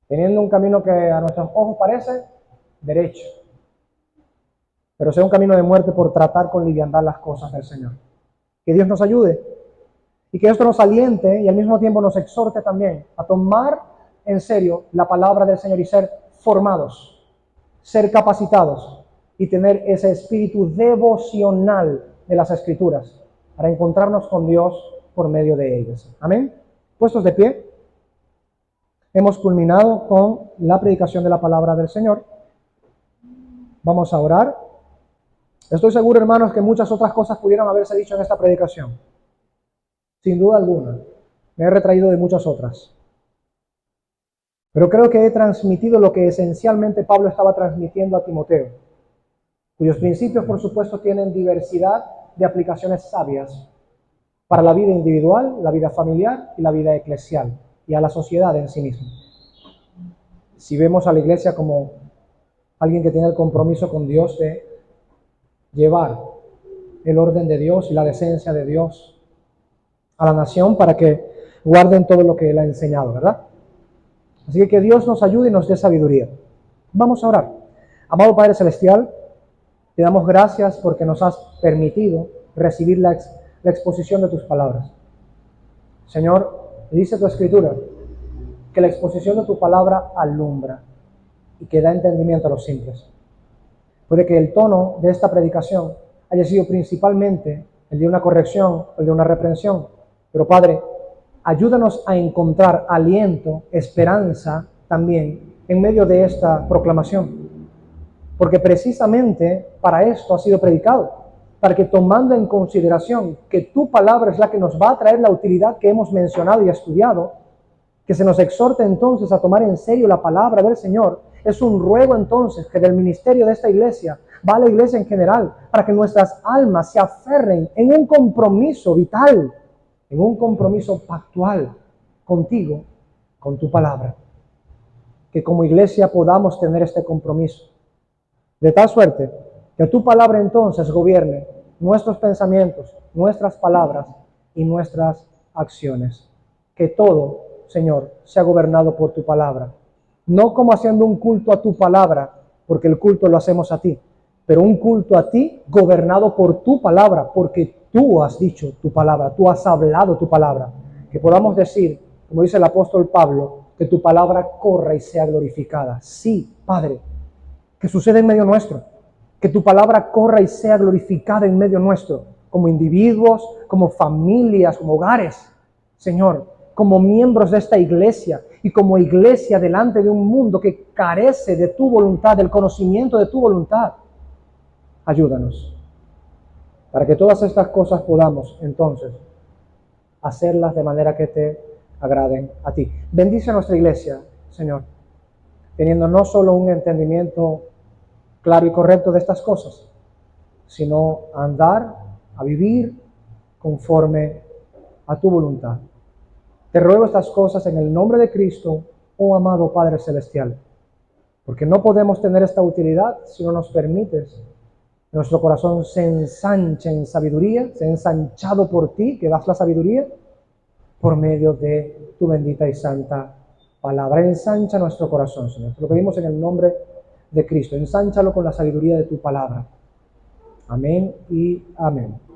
teniendo un camino que a nuestros ojos parece derecho, pero sea un camino de muerte por tratar con liviandad las cosas del Señor. Que Dios nos ayude y que esto nos aliente y al mismo tiempo nos exhorte también a tomar en serio la palabra del Señor y ser formados, ser capacitados y tener ese espíritu devocional de las Escrituras para encontrarnos con Dios por medio de ellas. Amén. Puestos de pie, hemos culminado con la predicación de la palabra del Señor. Vamos a orar. Estoy seguro, hermanos, que muchas otras cosas pudieron haberse dicho en esta predicación. Sin duda alguna. Me he retraído de muchas otras. Pero creo que he transmitido lo que esencialmente Pablo estaba transmitiendo a Timoteo, cuyos principios, por supuesto, tienen diversidad de aplicaciones sabias para la vida individual, la vida familiar y la vida eclesial, y a la sociedad en sí misma. Si vemos a la iglesia como alguien que tiene el compromiso con Dios de llevar el orden de Dios y la decencia de Dios a la nación para que guarden todo lo que Él ha enseñado, ¿verdad? Así que Dios nos ayude y nos dé sabiduría. Vamos a orar. Amado Padre Celestial, te damos gracias porque nos has permitido recibir la exposición de tus palabras. Señor, dice tu Escritura que la exposición de tu palabra alumbra y que da entendimiento a los simples. Puede que el tono de esta predicación haya sido principalmente el de una corrección o el de una reprensión, pero Padre, ayúdanos a encontrar aliento, esperanza también en medio de esta proclamación. Porque precisamente para esto ha sido predicado, para que tomando en consideración que tu palabra es la que nos va a traer la utilidad que hemos mencionado y estudiado, que se nos exhorte entonces a tomar en serio la palabra del Señor. Es un ruego entonces que del ministerio de esta iglesia va a la iglesia en general, para que nuestras almas se aferren en un compromiso vital, en un compromiso pactual contigo, con tu palabra. Que como iglesia podamos tener este compromiso, de tal suerte que tu palabra entonces gobierne nuestros pensamientos, nuestras palabras y nuestras acciones. Que todo, Señor, sea gobernado por tu palabra. No como haciendo un culto a tu palabra, porque el culto lo hacemos a ti, pero un culto a ti gobernado por tu palabra, porque tú has dicho tu palabra, tú has hablado tu palabra. Que podamos decir, como dice el apóstol Pablo, que tu palabra corra y sea glorificada. Sí, Padre, que suceda en medio nuestro, que tu palabra corra y sea glorificada en medio nuestro, como individuos, como familias, como hogares, Señor, como miembros de esta iglesia y como iglesia delante de un mundo que carece de tu voluntad, del conocimiento de tu voluntad. Ayúdanos para que todas estas cosas podamos entonces hacerlas de manera que te agraden a ti. Bendice a nuestra iglesia, Señor, teniendo no solo un entendimiento claro y correcto de estas cosas, sino a andar, a vivir conforme a tu voluntad. Te ruego estas cosas en el nombre de Cristo, oh amado Padre Celestial, porque no podemos tener esta utilidad si no nos permites que nuestro corazón se ensanche en sabiduría, se ha ensanchado por ti, que das la sabiduría, por medio de tu bendita y santa palabra. Ensancha nuestro corazón, Señor. Te lo pedimos en el nombre de Cristo. Ensánchalo con la sabiduría de tu palabra. Amén y amén.